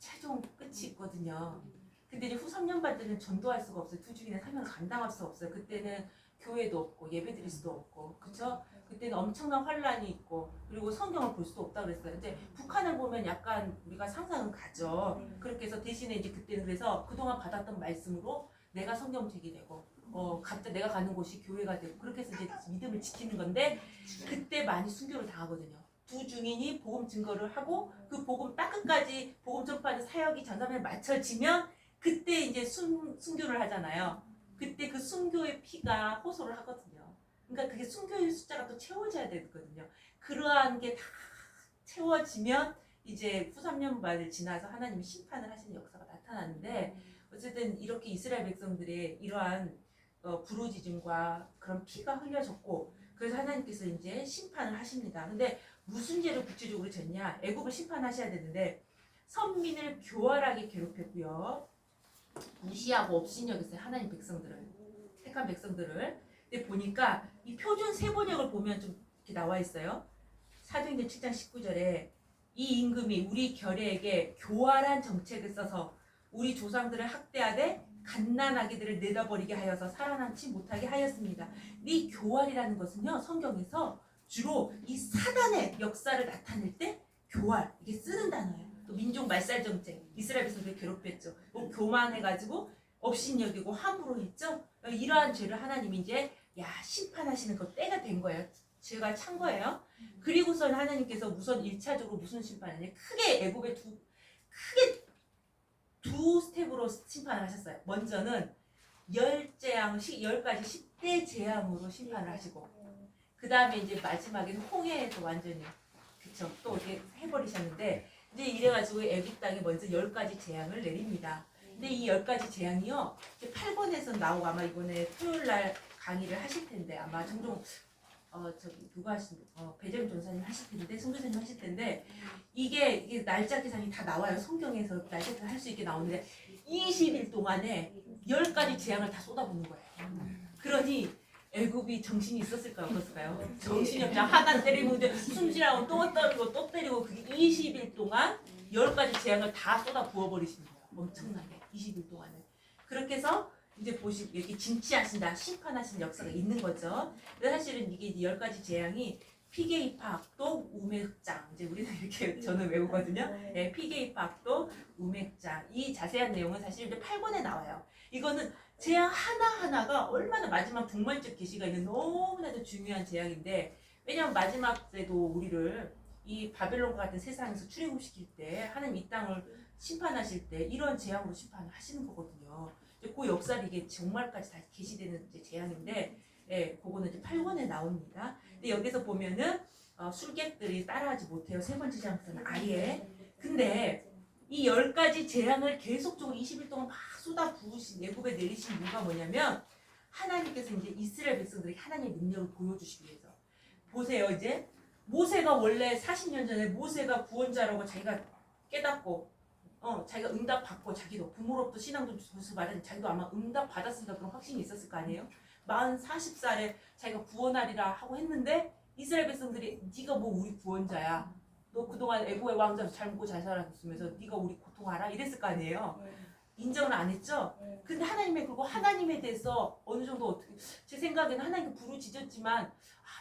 최종 끝이 있거든요. 근데 이제 후 3년반들은 전도할 수가 없어요. 2주기나 사명을 감당할 수 없어요. 그때는 교회도 없고 예배 드릴 수도 없고 그쵸? 그때는 엄청난 환란이 있고 그리고 성경을 볼 수도 없다 그랬어요. 이제 북한을 보면 약간 우리가 상상은 가죠. 그렇게 해서 대신에 이제 그때는 그래서 그동안 받았던 말씀으로 내가 성경책이 되고 각자 내가 가는 곳이 교회가 되고 그렇게 해서 이제 믿음을 지키는 건데 그때 많이 순교를 당하거든요. 두 증인이 복음 증거를 하고 그 복음 딱 끝까지 복음 전파하는 사역이 전담에 맞춰지면 그때 이제 순교를 하잖아요. 그때 그 순교의 피가 호소를 하거든요. 그러니까 그게 순교의 숫자가 또 채워져야 되거든요. 그러한 게 다 채워지면 이제 후 3년반을 지나서 하나님이 심판을 하시는 역사가 나타나는데 어쨌든 이렇게 이스라엘 백성들의 이러한 부르짖음과 그런 피가 흘려졌고 그래서 하나님께서 이제 심판을 하십니다. 근데 무슨 죄를 구체적으로 졌냐? 애굽을 심판하셔야 되는데 선민을 교활하게 괴롭혔고요. 무시하고 업신여겼어요. 하나님 백성들을. 택한 백성들을. 근데 보니까 이 표준 세번역을 보면 좀 이렇게 나와 있어요. 사도행전 7장 19절에 이 임금이 우리 결의에게 교활한 정책을 써서 우리 조상들을 학대하되 갓난아기들을 내다버리게 하여서 살아남지 못하게 하였습니다. 이 교활이라는 것은요. 성경에서 주로 이 사단의 역사를 나타낼 때 교활 이게 쓰는 단어예요. 또 민족 말살 정책 이스라엘 백성들 괴롭혔죠. 교만해가지고 업신여기고 함부로 했죠. 이러한 죄를 하나님이 이제 심판하시는 그 때가 된 거예요. 죄가 찬 거예요. 그리고선 하나님께서 우선 1차적으로 무슨 심판이냐 크게 애굽에 크게 두 스텝으로 심판을 하셨어요. 먼저는 10가지 10대 재앙으로 심판을 하시고 그 다음에 이제 마지막에는 홍해에서 완전히 그쵸 또 이렇게 해버리셨는데 이제 이래가지고 애굽 땅에 먼저 10가지 재앙을 내립니다. 근데 이 10가지 재앙이요 8권에서 나오고 아마 이번에 토요일날 강의를 하실 텐데 아마 종종 저기 누가 하신 배재훈 전사님 하실 텐데 성교사님 하실 텐데 이게 날짜 계산이 다 나와요. 성경에서 날짜 계산 할 수 있게 나오는데 20일 동안에 10가지 재앙을 다 쏟아붓는 거예요. 그러니 애굽이 정신이 있었을까요? 없었을까요? 정신이 없죠. 하나 때리고 숨지라고 또 때리고 또 때리고 그게 20일 동안 10가지 재앙을 다 쏟아 부어버리시는 거예요. 엄청나게 20일 동안에. 그렇게 해서 이제 보시고 이렇게 징치하신다, 심판하신 역사가 있는 거죠. 근데 사실은 이게 10가지 재앙이 피게이파악도 우맥장 이제 우리는 이렇게 저는 외우거든요. 네, 피게이파악도 우맥장 이 자세한 내용은 사실 이제 8권에 나와요. 이거는 재앙 하나하나가 얼마나 마지막 종말적 계시가 있는 너무나도 중요한 재앙인데 왜냐하면 마지막 때도 우리를 이 바벨론과 같은 세상에서 출애굽시킬 때 하나님 이 땅을 심판하실 때 이런 재앙으로 심판을 하시는 거거든요. 그 역사를 이게 종말까지 다 계시되는 이제 재앙인데, 그거는 이제 8권에 나옵니다. 근데 여기서 보면은 술객들이 따라하지 못해요. 세 번째 재앙에서는 아예. 근데 이 10가지 재앙을 계속적으로 20일 동안 막 쏟아 부으신 애굽에 내리신 이유가 뭐냐면 하나님께서 이제 이스라엘 백성들에게 하나님의 능력을 보여주시기 위해서 보세요. 이제 모세가 원래 40년 전에 모세가 구원자라고 자기가 깨닫고 자기가 응답 받고 자기도 부모로부터 신앙도 줘서 받았는데 자기도 아마 응답 받았으니까 그런 확신이 있었을 거 아니에요. 40살에 자기가 구원하리라 하고 했는데 이스라엘 백성들이 네가 뭐 우리 구원자야. 너 그동안 애고의 왕자로 잘 먹고 잘 살았으면서 네가 우리 고통하라 이랬을 거 아니에요. 인정을 안 했죠. 근데 그리고 하나님에 대해서 어느 정도 어떻게 제 생각에는 하나님께 부르짖었지만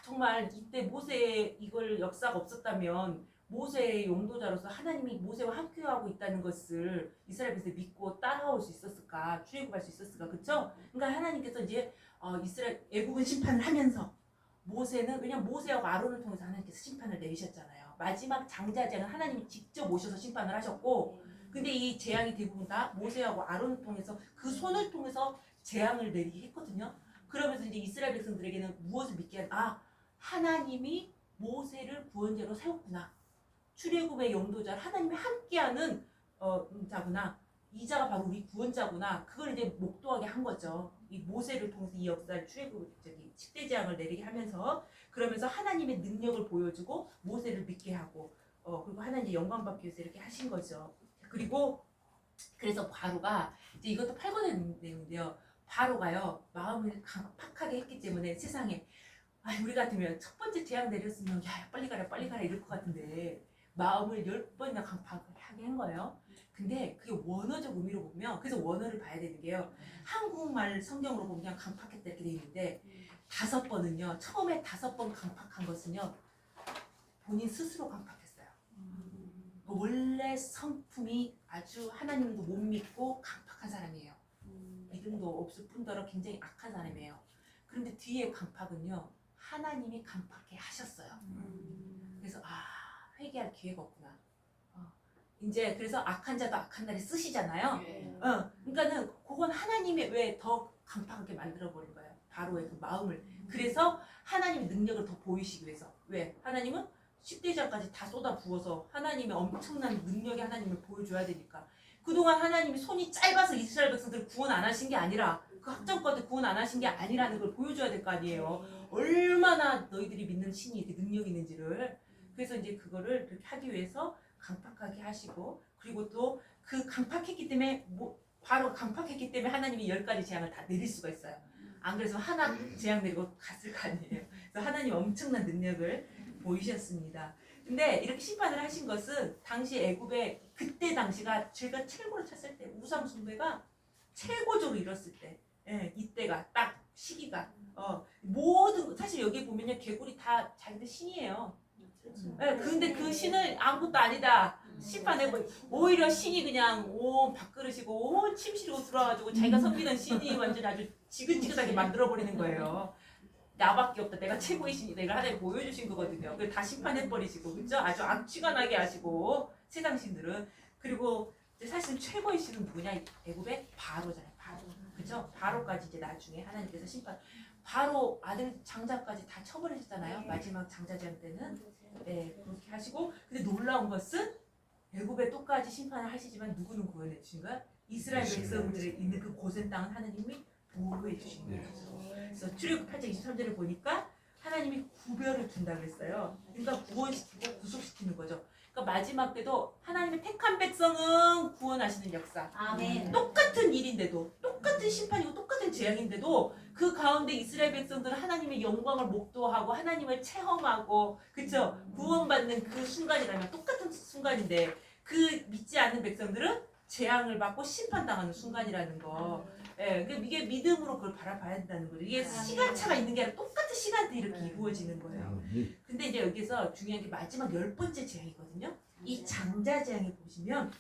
정말 이때 모세의 이걸 역사가 없었다면 모세의 용도자로서 하나님이 모세와 함께하고 있다는 것을 이스라엘 백성이 믿고 따라올 수 있었을까, 출애굽할 수 있었을까, 그렇죠? 그러니까 하나님께서 이제 이스라엘 애국은 심판을 하면서 모세는 왜냐면 모세하고 아론을 통해서 하나님께서 심판을 내리셨잖아요. 마지막 장자재는 하나님이 직접 오셔서 심판을 하셨고, 근데 이 재앙이 대부분 다 모세하고 아론을 통해서 그 손을 통해서 재앙을 내리게 했거든요. 그러면서 이제 이스라엘 백성들에게는 무엇을 믿게 하냐? 하나님이 모세를 구원자로 세웠구나. 출애굽의 용도자 하나님이 함께하는 자구나. 이 자가 바로 우리 구원자구나. 그걸 이제 목도하게 한 거죠. 이 모세를 통해서 이 역사를 출애굽 식대 재앙을 내리게 하면서 그러면서 하나님의 능력을 보여주고 모세를 믿게 하고 그리고 하나님 영광 받기 위해서 이렇게 하신 거죠. 그리고 그래서 바로가 이제 이것도 8권의 내용인데요. 바로가요 마음을 강팍하게 했기 때문에 세상에 우리 같으면 첫 번째 재앙 내렸으면 야 빨리 가라 이럴 것 같은데 마음을 10번이나 강팍하게 한 거예요. 근데 그게 원어적 의미로 보면 그래서 원어를 봐야 되는 게요. 한국말 성경으로 보면 그냥 강팍했다 이렇게 돼 있는데 5번은요. 처음에 5번 강팍한 것은요. 본인 스스로 강팍했어요. 원래 성품이 아주 하나님도 못 믿고 강팍한 사람이에요. 믿음도 없을 뿐더러 굉장히 악한 사람이에요. 그런데 뒤에 강팍은요. 하나님이 강팍해 하셨어요. 그래서 회개할 기회가 없구나. 이제 그래서 악한 자도 악한 날에 쓰시잖아요. 그러니까는 그건 하나님이 왜 더 강팍하게 만들어 버린 거예요. 바로의 그 마음을. 그래서 하나님의 능력을 더 보이시기 위해서. 왜? 하나님은 10대장까지 다 쏟아 부어서 하나님의 엄청난 능력의 하나님을 보여줘야 되니까. 그동안 하나님이 손이 짧아서 이스라엘 백성들을 구원 안 하신 게 아니라 그 학정과도 구원 안 하신 게 아니라는 걸 보여줘야 될 거 아니에요. 얼마나 너희들이 믿는 신이 이렇게 능력이 있는지를. 그래서 이제 그거를 그렇게 하기 위해서 강팍하게 하시고 그리고 또 그 강팍했기 때문에 바로 강팍했기 때문에 하나님이 10가지 재앙을 다 내릴 수가 있어요. 안 그래서 하나 재앙 내리고 갔을 거 아니에요. 그래서 하나님 엄청난 능력을 보이셨습니다. 근데 이렇게 심판을 하신 것은 당시 애굽의 그때 당시가 제가 최고로 찼을 때 우상 숭배가 최고조로 이뤘을 때 이때가 딱 시기가 모든 사실 여기 보면요 개구리 다 자기들 신이에요. 근데 그 신을 아무것도 아니다. 심판해버리 오히려 신이 그냥 온 밥그릇이고 온 침실이고 들어와가지고 자기가 섬기는 신이 완전 아주 지긋지긋하게 만들어버리는 거예요. 나밖에 없다. 내가 최고의 신이 내가 하나님 보여주신 거거든요. 그걸 다 심판해버리시고 그죠? 아주 악취가 나게 하시고 세상 신들은 그리고 이제 사실 최고의 신은 누구냐? 애굽의 바로잖아요. 바로 그죠? 바로까지 이제 나중에 하나님께서 심판 바로 아들 장자까지 다 쳐버리셨잖아요. 마지막 장자전 때는 그렇게 하시고 근데 놀라운 것은 애굽에 똑같이 심판을 하시지만 누구는 구원해 주신 거야? 이스라엘 백성들이 있는 그 고센 땅은 하나님이 보호해 주신 거예요. 그래서 출애굽 8장 23절을 보니까 하나님이 구별을 둔다 그랬어요. 그러니까 구원시키고 구속시키는 거죠. 그러니까 마지막 때도 하나님의 택한 백성은 구원하시는 역사. 아멘. 똑같은 일인데도 똑같은 심판이고 똑같은 재앙인데도 그 가운데 이스라엘 백성들은 하나님의 영광을 목도하고 하나님을 체험하고 그쵸? 구원받는 그 순간이라면 똑같은 순간인데 그 믿지 않는 백성들은 재앙을 받고 심판당하는 순간이라는 거. 이게 믿음으로 그걸 바라봐야 된다는 거죠. 이게 시간차가 있는 게 아니라 똑같은 시간대 이렇게 이루어지는 거예요. 근데 이제 여기서 중요한 게 마지막 10번째 재앙이거든요. 이 장자 재앙에 보시면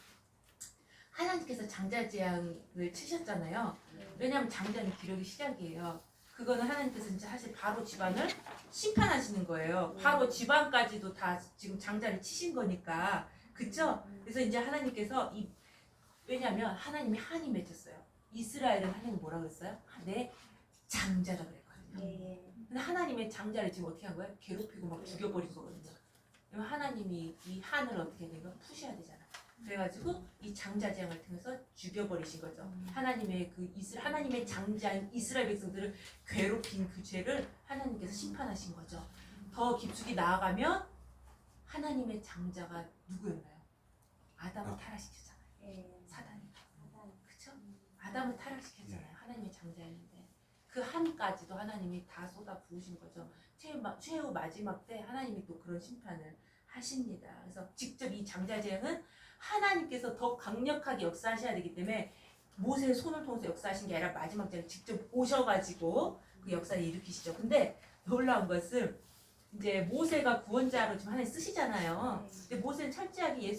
하나님께서 장자 재앙을 치셨잖아요. 왜냐하면 장자는 기록의 시작이에요. 그거는 하나님께서 진짜 사실 바로 집안을 심판하시는 거예요. 바로 집안까지도 다 지금 장자를 치신 거니까. 그쵸? 그래서 이제 하나님께서 왜냐하면 하나님이 한이 맺혔어요. 이스라엘은 하나님 뭐라 그랬어요? 내 장자다 그랬거든요. 근데 하나님의 장자를 지금 어떻게 한 거예요? 괴롭히고 막 죽여버린 거거든요. 그러면 하나님이 이 한을 어떻게 된 거야? 푸셔야 되잖아. 그래가지고 이 장자 재앙을 통해서 죽여버리신 거죠. 하나님의 하나님의 장자인 이스라엘 백성들을 괴롭힌 그 죄를 하나님께서 심판하신 거죠. 더 깊숙이 나아가면 하나님의 장자가 누구였나요? 아담을 타락시켰잖아요. 사단이. 그쵸? 아담을 타락시켰잖아요. 하나님의 장자였는데 그 한까지도 하나님이 다 쏟아 부으신 거죠. 최후 마지막 때 하나님이 또 그런 심판을 하십니다. 그래서 직접 이 장자 재앙은 하나님께서 더 강력하게 역사하셔야 되기 때문에 모세의 손을 통해서 역사하신 게 아니라 마지막 때는 직접 오셔가지고 그 역사를 일으키시죠. 근데 놀라운 것은 이제 모세가 구원자로 지금 하나님 쓰시잖아요. 근데 모세는 철저하게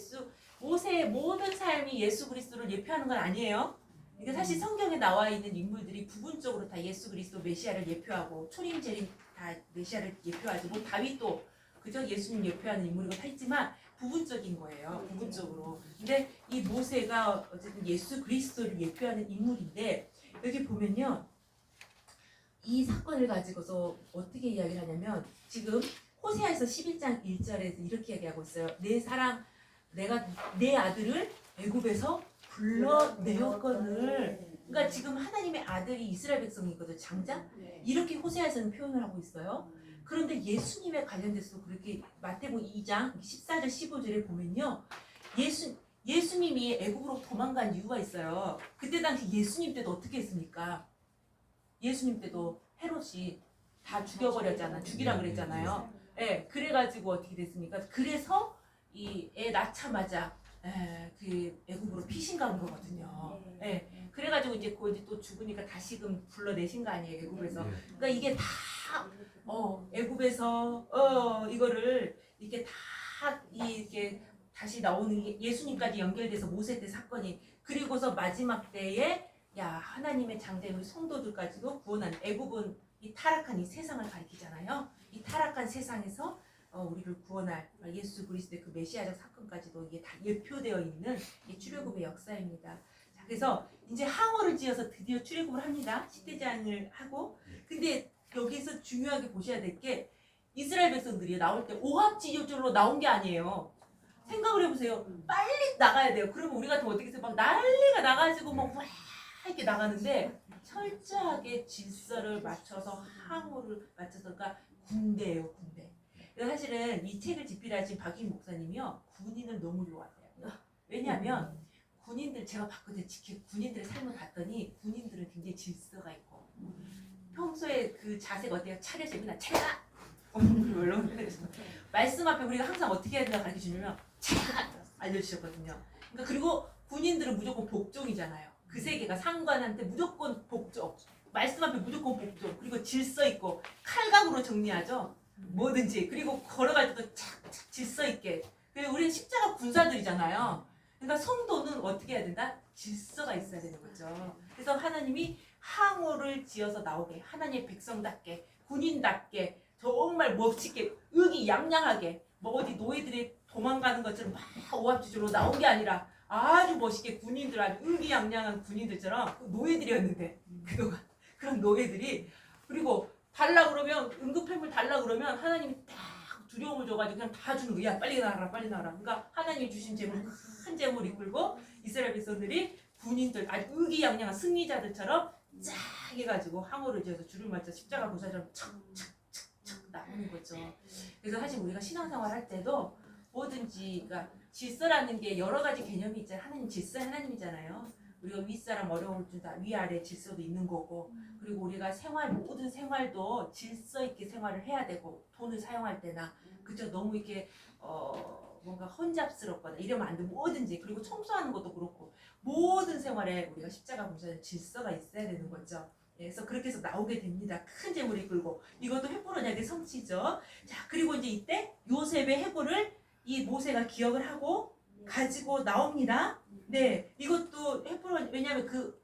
모세의 모든 삶이 예수 그리스도를 예표하는 건 아니에요. 이게 사실 성경에 나와 있는 인물들이 부분적으로 다 예수 그리스도 메시아를 예표하고 초림제림 다 메시아를 예표하죠. 뭐 다윗도 그저 예수님 예표하는 인물이고 다 있지만 부분적인 거예요. 부분적으로. 근데 이 모세가 어쨌든 예수 그리스도를 예표하는 인물인데 여기 보면요. 이 사건을 가지고서 어떻게 이야기를 하냐면 지금 호세아에서 11장 1절에서 이렇게 이야기하고 있어요. 내가 내 아들을 애굽에서 불러내었거늘. 그러니까 지금 하나님의 아들이 이스라엘 백성이거든. 장자? 이렇게 호세아에서는 표현을 하고 있어요. 그런데 예수님에 관련돼서 그렇게 마태복음 2장 14절 15절에 보면요. 예수님이 애굽으로 도망간 이유가 있어요. 그때 당시 예수님 때도 어떻게 했습니까? 예수님 때도 헤롯이 다 죽여버렸잖아. 죽이라 그랬잖아요. 예, 그래가지고 어떻게 됐습니까? 그래서 이 애 낳자마자 그 애굽으로 피신 간 거거든요. 예, 그래가지고 이제 또 죽으니까 다시금 불러내신 거 아니에요, 애굽에서. 그러니까 이게 다 애굽에서 이거를 이렇게 다 이렇게 다시 나오는 게 예수님까지 연결돼서 모세 때 사건이 그리고서 마지막 때에 하나님의 장자인 우리 성도들까지도 구원한 애굽은 이 타락한 이 세상을 가리키잖아요. 이 타락한 세상에서 우리를 구원할 예수 그리스도의 그 메시아적 사건까지도 이게 다 예표되어 있는 이 출애굽의 역사입니다. 자, 그래서 이제 항어를 지어서 드디어 출애굽을 합니다. 식대장을 하고. 근데 여기서 중요하게 보셔야 될 게 이스라엘 백성들이 나올 때 오합지졸로 나온 게 아니에요. 생각을 해보세요. 빨리 나가야 돼요. 그러면 우리 같으면 어떻게 해서 막 난리가 나가지고 막 와 이렇게 나가는데 철저하게 질서를 맞춰서 항우를 맞춰서 그러니까 군대예요, 군대. 사실은 이 책을 집필하신 박인 목사님이요 군인을 너무 좋아해요. 왜냐하면 군인들 제가 봤거든요. 군인들의 삶을 봤더니 군인들은 굉장히 질서가 있고 평소에 그 자세가 어때요? 차려서 맨날 차려라! 말씀 앞에 우리가 항상 어떻게 해야 된다 가르쳐 주냐면 차려라! 알려주셨거든요. 그러니까 그리고 군인들은 무조건 복종이잖아요. 그 세계가 상관한테 무조건 복종. 말씀 앞에 무조건 복종. 그리고 질서 있고 칼각으로 정리하죠. 뭐든지. 그리고 걸어갈 때도 착착 질서 있게. 그리고 우리는 십자가 군사들이잖아요. 그러니까 성도는 어떻게 해야 된다? 질서가 있어야 되는 거죠. 그래서 하나님이 항우를 지어서 나오게 하나님의 백성답게 군인답게 정말 멋지게 의기양양하게 뭐 어디 노예들이 도망가는 것처럼 막 오합지졸로 나온 게 아니라 아주 멋있게 군인들 아주 의기양양한 군인들처럼 노예들이었는데 그동안 그런 노예들이 그리고 달라 그러면 응급행물 달라 그러면 하나님이 딱 두려움을 줘가지고 그냥 다 주는 거야. 빨리 나가라 빨리 나가라. 그러니까 하나님이 주신 재물 큰 재물 이끌고 이스라엘 백성들이 군인들 아주 의기양양한 승리자들처럼 쫙 해가지고 항우를 지어서 줄을 맞춰 십자가 보사처럼 척척척척 나오는 거죠. 그래서 사실 우리가 신앙생활 할 때도 뭐든지 그러니까 질서라는 게 여러 가지 개념이 있잖아요. 하나님 질서 하나님이잖아요. 우리가 윗사람 어려움을 준다. 위아래 질서도 있는 거고 그리고 우리가 모든 생활도 질서 있게 생활을 해야 되고 돈을 사용할 때나 그저 너무 이렇게 뭔가 혼잡스럽거나 이러면 안 되고 뭐든지 그리고 청소하는 것도 그렇고 모든 생활에 우리가 십자가 공사는 질서가 있어야 되는 거죠. 그래서 그렇게 해서 나오게 됩니다. 큰 재물을 이끌고 이것도 횃불 언약의 성취죠. 자 그리고 이제 이때 요셉의 해골을 이 모세가 기억을 하고 가지고 나옵니다. 네, 이것도 횃불 왜냐하면 그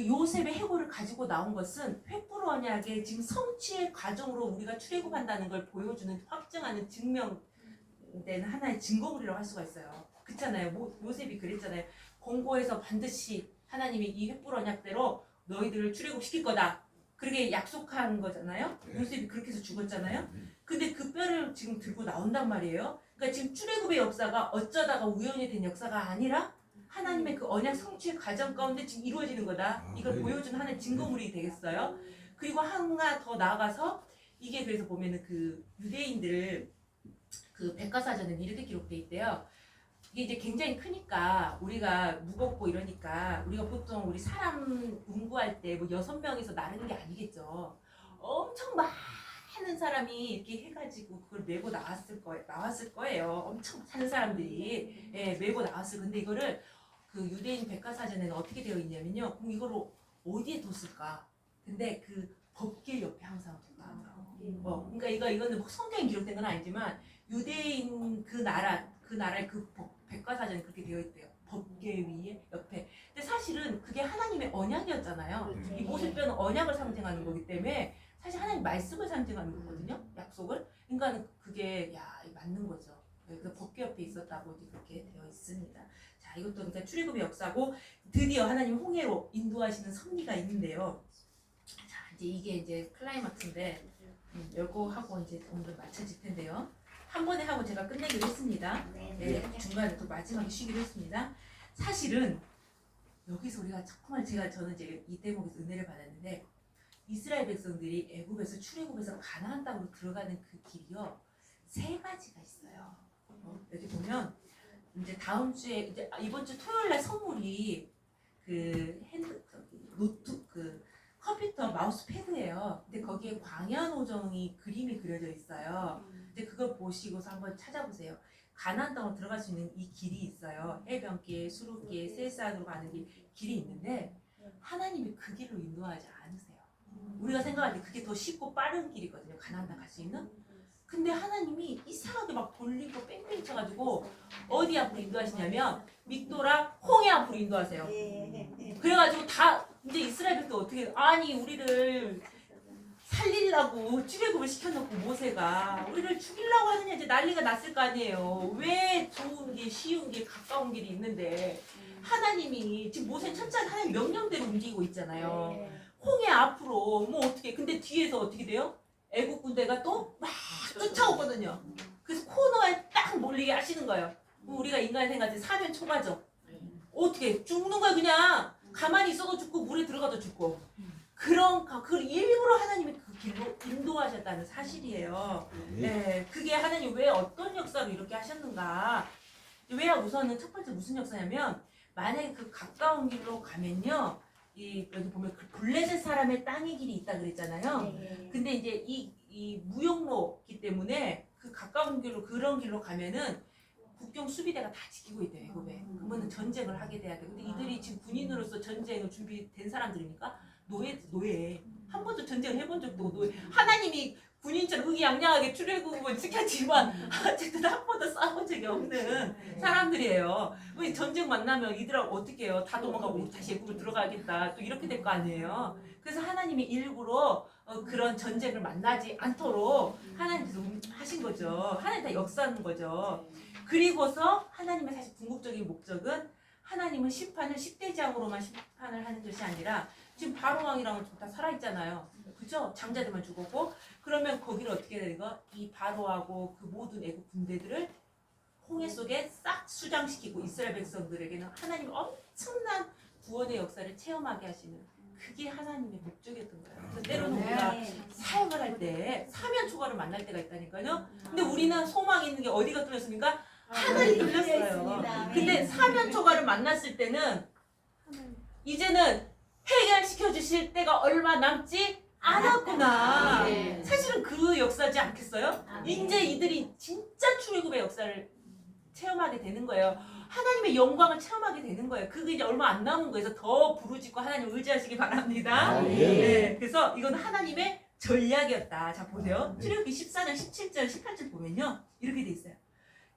요셉의 해골을 가지고 나온 것은 횃불 언약의 지금 성취의 과정으로 우리가 출애굽한다는 걸 보여주는 확증하는 증명되는 하나의 증거물이라고 할 수가 있어요. 그렇잖아요. 요셉이 그랬잖아요. 공고에서 반드시 하나님이 이 횃불 언약대로 너희들을 출애굽시킬 거다. 그렇게 약속한 거잖아요. 요셉이 그렇게 해서 죽었잖아요. 근데 그 뼈를 지금 들고 나온단 말이에요. 그러니까 지금 출애굽의 역사가 어쩌다가 우연히 된 역사가 아니라 하나님의 그 언약 성취의 과정 가운데 지금 이루어지는 거다. 이걸 보여주는 하나의 증거물이 되겠어요. 그리고 하나 더 나아가서 이게 그래서 보면은 그 유대인들 그 백과사전에 이렇게 기록돼 있대요. 이게 이제 굉장히 크니까 우리가 무겁고 이러니까 우리가 보통 우리 사람 운구할 때 뭐 6명이서 나르는 게 아니겠죠. 엄청 많은 사람이 이렇게 해가지고 그걸 메고 나왔을 거예요. 엄청 많은 사람들이 메고 나왔을 건데 이거를 그 유대인 백과사전에는 어떻게 되어 있냐면요. 그럼 이거를 어디에 뒀을까? 근데 그 법궤 옆에 항상 둔다더라고. 그러니까 이거는 성경에 기록된 건 아니지만 유대인 그 나라의 그 백과사전에 그렇게 되어 있대요. 법궤 위에 옆에. 근데 사실은 그게 하나님의 언약이었잖아요. 이 모세뼈는 언약을 상징하는 거기 때문에 사실 하나님 말씀을 상징하는 거거든요. 약속을. 그러니까 그게 맞는 거죠. 그 법궤 옆에 있었다고 이제 그렇게 되어 있습니다. 자, 이것도 그러니까 출애굽의 역사고 드디어 하나님 홍해로 인도하시는 섭리가 있는데요. 자, 이게 이제 클라이막스인데 요거 하고 이제 오늘 마쳐질 텐데요. 한 번에 하고 제가 끝내기로 했습니다. 네, 중간에 또 마지막에 쉬기로 했습니다. 사실은 여기서 우리가 정말 저는 이제 이 대목에서 은혜를 받았는데 이스라엘 백성들이 애굽에서 출애굽에서 가나안 땅으로 들어가는 그 길이요 3가지가 있어요. 여기 보면 이제 다음 주에 이제 이번 주 토요일 날 선물이 그 노트 그 컴퓨터 마우스 패드예요. 근데 거기에 광야노정이 그림이 그려져 있어요. 근데 그걸 보시고서 한번 찾아보세요. 가나안 땅으로 들어갈 수 있는 이 길이 있어요. 해변길, 수르길, 셀산으로 가는 길이 있는데 하나님이 그 길로 인도하지 않으세요. 우리가 생각할 때 그게 더 쉽고 빠른 길이거든요. 가나안 땅 갈 수 있는. 근데 하나님이 이상하게 막 돌리고 뺑뺑이 쳐가지고 어디 앞으로 인도하시냐면 믹도라 홍해 앞으로 인도하세요. 그래가지고 다 이제 이스라엘 백성 어떻게 아니 우리를 살리려고 출애굽을 시켜놓고 모세가 우리를 죽이려고 하느냐 이제 난리가 났을 거 아니에요. 왜 좋은 길, 쉬운 길, 가까운 길이 있는데 하나님이 지금 모세 천천히 하나님 명령대로 움직이고 있잖아요. 홍해 앞으로 뭐 어떻게 근데 뒤에서 어떻게 돼요? 애국 군대가 또 막 쫓아오거든요. 그래서 코너에 딱 몰리게 하시는 거예요. 우리가 인간의 생각에 사면 초가죠. 어떻게 죽는 거야 그냥 가만히 있어도 죽고 물에 들어가도 죽고 그 일부러 하나님이 그 길로 인도하셨다는 사실이에요. 네, 그게 하나님 왜 어떤 역사로 이렇게 하셨는가? 왜 우선은 첫 번째 무슨 역사냐면 만약에 그 가까운 길로 가면요. 여기 보면 그 블레셋 사람의 땅의 길이 있다 그랬잖아요. 근데 이제 이 무역로기 때문에 그 가까운 길로 그런 길로 가면은 국경 수비대가 다 지키고 있대요. 애굽에. 그러면은 전쟁을 하게 돼야 돼. 근데 이들이 지금 군인으로서 전쟁을 준비된 사람들이니까 노예. 한 번도 전쟁을 해본 적도 없고 노예. 하나님이 군인처럼 의기양양하게 출애굽을 시켰지만 어쨌든 한 번도 싸운 적이 없는 사람들이에요. 왜 전쟁 만나면 이들하고 어떻게 해요? 다 도망가고 다시 애굽을 들어가겠다. 또 이렇게 될 거 아니에요. 그래서 하나님이 일부러 그런 전쟁을 만나지 않도록 하나님께서 하신 거죠. 하나님 다 역사하는 거죠. 그리고서 하나님의 사실 궁극적인 목적은 하나님은 심판을 10대 장으로만 심판을 하는 것이 아니라 지금 바로왕이랑은 다 살아있잖아요. 그죠? 장자들만 죽었고 그러면 거기를 어떻게 되는 거? 이 바로하고 그 모든 애국 군대들을 홍해 속에 싹 수장시키고 이스라엘 백성들에게는 하나님 엄청난 구원의 역사를 체험하게 하시는 그게 하나님의 목적이었던 거예요. 그래서 때로는 우리가 사역을 할 때 사면 초과를 만날 때가 있다니까요. 근데 우리는 소망이 있는 게 어디가 뚫렸습니까? 하늘이 뚫렸어요. 근데 사면 초과를 만났을 때는 이제는 해결시켜 주실 때가 얼마 남지 않았구나. 사실은 그 역사지 않겠어요? 이제 이들이 진짜 출애굽의 역사를 체험하게 되는 거예요. 하나님의 영광을 체험하게 되는 거예요. 그게 이제 얼마 안 남은 거에서 더 부르짖고 하나님 의지하시기 바랍니다. 네, 그래서 이건 하나님의 전략이었다. 자 보세요. 출애굽기 14장 17절 18절 보면요. 이렇게 돼 있어요.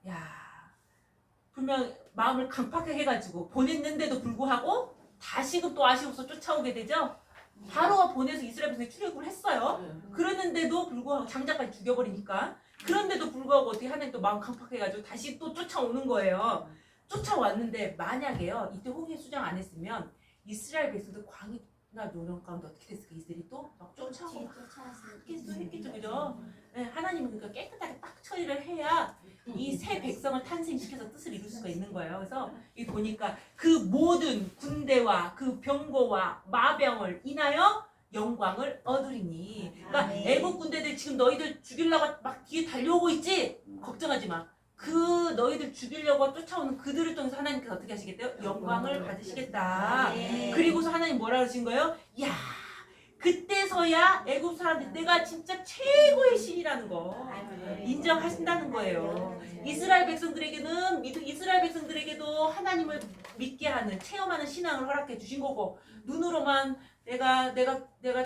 야, 분명 마음을 강팍하게 해가지고 보냈는데도 불구하고 다시금 또 아쉬워서 쫓아오게 되죠. 바로가 보내서 이스라엘 백성이 출애굽을 했어요. 그랬는데도 불구하고 장자까지 죽여버리니까 그런데도 불구하고 어떻게 하나님 또 마음 강팍해가지고 다시 또 쫓아오는 거예요. 쫓아왔는데 만약에요 이때 홍해 수장 안 했으면 이스라엘 백성들 광야나 노령 가운데 어떻게 됐을까? 이들이 또 막 쫓아오고 막 했겠죠, 그죠? 네, 하나님은 그러니까 깨끗하게 처리를 해야 이 새 백성을 탄생시켜서 뜻을 이룰 수가 있는 거예요. 그래서 이 보니까 그 모든 군대와 그 병거와 마병을 인하여 영광을 얻으리니. 그러니까 애국 군대들 지금 너희들 죽이려고 막 뒤에 달려오고 있지? 걱정하지 마. 그 너희들 죽이려고 쫓아오는 그들을 통해서 하나님께서 어떻게 하시겠대요? 영광을 받으시겠다. 그리고서 하나님 뭐라 그러신 거예요? 야, 그때서야 애국 사람들 내가 진짜 최고의 신이라는 거 인정하신다는 거예요. 이스라엘 백성들에게는 이스라엘 백성들에게도 하나님을 믿게 하는 체험하는 신앙을 허락해 주신 거고, 눈으로만 내가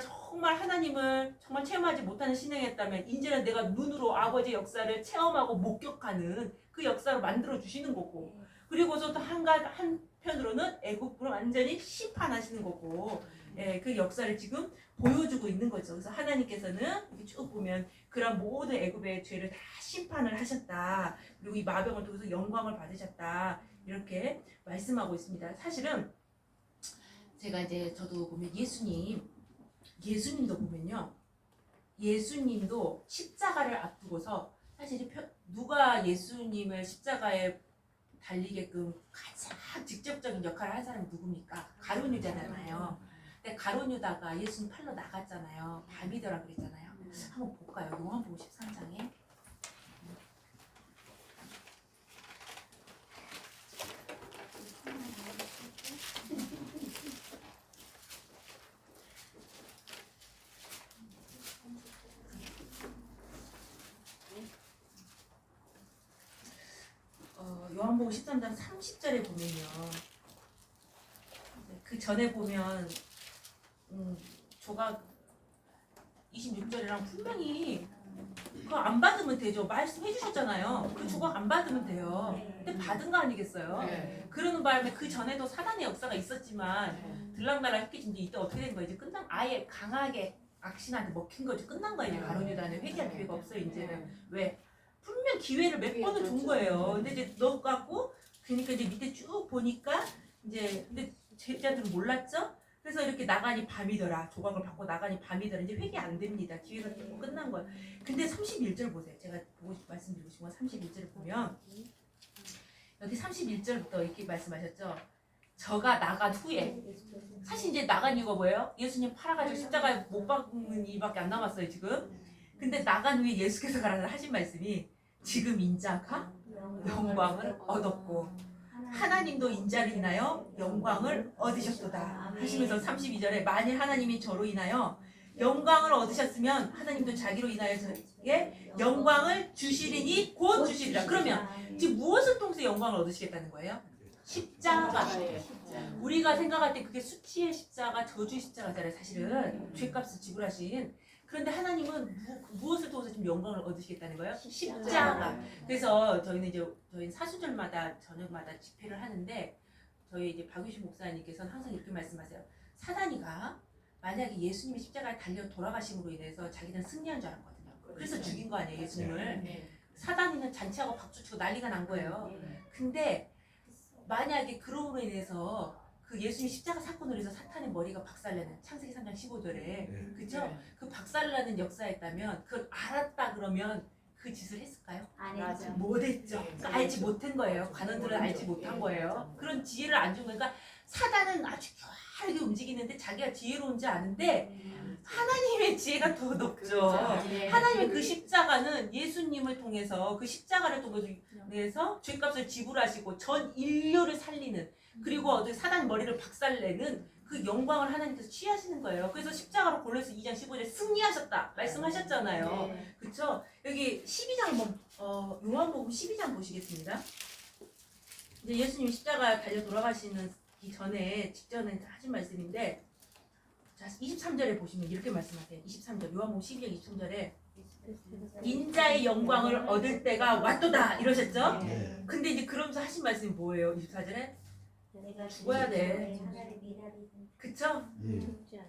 정말 하나님을 정말 체험하지 못하는 신앙이었다면 이제는 내가 눈으로 아버지의 역사를 체험하고 목격하는 그 역사로 만들어 주시는 거고, 그리고서 또 한편으로는 애국으로 완전히 심판하시는 거고, 예, 그 역사를 지금 보여주고 있는 거죠. 그래서 하나님께서는 이렇게 쭉 보면 그런 모든 애굽의 죄를 다 심판을 하셨다. 그리고 이 마병을 통해서 영광을 받으셨다. 이렇게 말씀하고 있습니다. 사실은 제가 이제 저도 보면 예수님도 보면요. 예수님도 십자가를 앞두고서 사실 누가 예수님을 십자가에 달리게끔 가장 직접적인 역할을 한 사람이 누굽니까? 가룟유다잖아요. 근데 가룟유다가 예수님 팔러 나갔잖아요. 밤이더라 그랬잖아요. 한번 볼까요? 요한복음 13장에. 요한복음 13장 30절에 보면요. 그 전에 보면 조각 26절이랑 분명히 그거 안 받으면 되죠. 말씀해 주셨잖아요. 그 조각 안 받으면 돼요. 근데 받은 거 아니겠어요? 네. 그러는 바람에 그 전에도 사단의 역사가 있었지만 들락날락 했겠지. 이때 어떻게 된 거예요? 이제 아예 강하게 악신한테 먹힌 거죠. 끝난 거예요. 가룟유다는 회개할 기회가 없어요. 이제는. 왜? 분명 기회를 몇 번을 준 거예요. 근데 이제 넣어갖고 그러니까 이제 밑에 쭉 보니까 이제 근데 제자들은 몰랐죠? 그래서 이렇게 나가니 밤이더라. 조각을 받고 나가니 밤이더라. 이제 회개 안 됩니다. 기회가 조금 끝난 거예요. 근데 31절 보세요. 제가 말씀드리고 싶은 건 31절을 보면 여기 31절부터 이렇게 말씀하셨죠. 저가 나간 후에 사실 이제 나간 이유가 뭐예요? 예수님 팔아가지고 십자가에 못 박는 일밖에 안 남았어요 지금. 근데 나간 후에 예수께서 가라사 하신 말씀이 지금 인자가 영광을 얻었고 하나님도 인자를 인하여 영광을 얻으셨도다 하시면서 32절에 만일 하나님이 저로 인하여 영광을 얻으셨으면 하나님도 자기로 인하여 저에게 영광을 주시리니 곧 주시리라. 그러면 지금 무엇을 통해서 영광을 얻으시겠다는 거예요? 십자가. 우리가 생각할 때 그게 수치의 십자가, 저주의 십자가잖아요. 사실은 죄값을 지불하신. 그런데 하나님은 무엇을 통해서 지금 영광을 얻으시겠다는 거예요? 십자가. 그래서 저희는 사수절마다 저녁마다 집회를 하는데 저희 이제 박유신 목사님께서는 항상 이렇게 말씀하세요. 사단이가 만약에 예수님이 십자가에 달려 돌아가심으로 인해서 자기는 승리한 줄 알았거든요. 그래서 죽인 거 아니에요, 예수님을. 사단이는 잔치하고 박수치고 난리가 난 거예요. 근데 만약에 그로 인해서 그 예수님 십자가 사건으로 해서 사탄의 머리가 박살나는 창세기 3장 15절에 그죠? 그 박살나는 역사였다면 그걸 알았다 그러면 그 짓을 했을까요? 안 했죠. 못했죠. 알지 못한 거예요. 관원들은 알지 못한 거예요. 그런 지혜를 안 준 거니까 사단은 아주 묘하게 움직이는데 자기가 지혜로운지 아는데 하나님의 지혜가 더 높죠. 하나님의 그 십자가는 예수님을 통해서 그 십자가를 통해서 죄값을 지불하시고 전 인류를 살리는 그리고 어떻게 사단 머리를 박살내는 그 영광을 하나님께서 취하시는 거예요. 그래서 십자가로 골로새 2장 15절에 승리하셨다 말씀하셨잖아요. 그렇죠? 여기 12장 한번 요한복음 12장 보시겠습니다. 이제 예수님 십자가 달려 돌아가시는 전에 직전에 하신 말씀인데 자 23절에 보시면 이렇게 말씀하세요. 23절 요한복음 12장 23절에 인자의 영광을 얻을 때가 왔도다 이러셨죠? 근데 이제 그러면서 하신 말씀이 뭐예요? 24절에 죽어야 돼. 그쵸?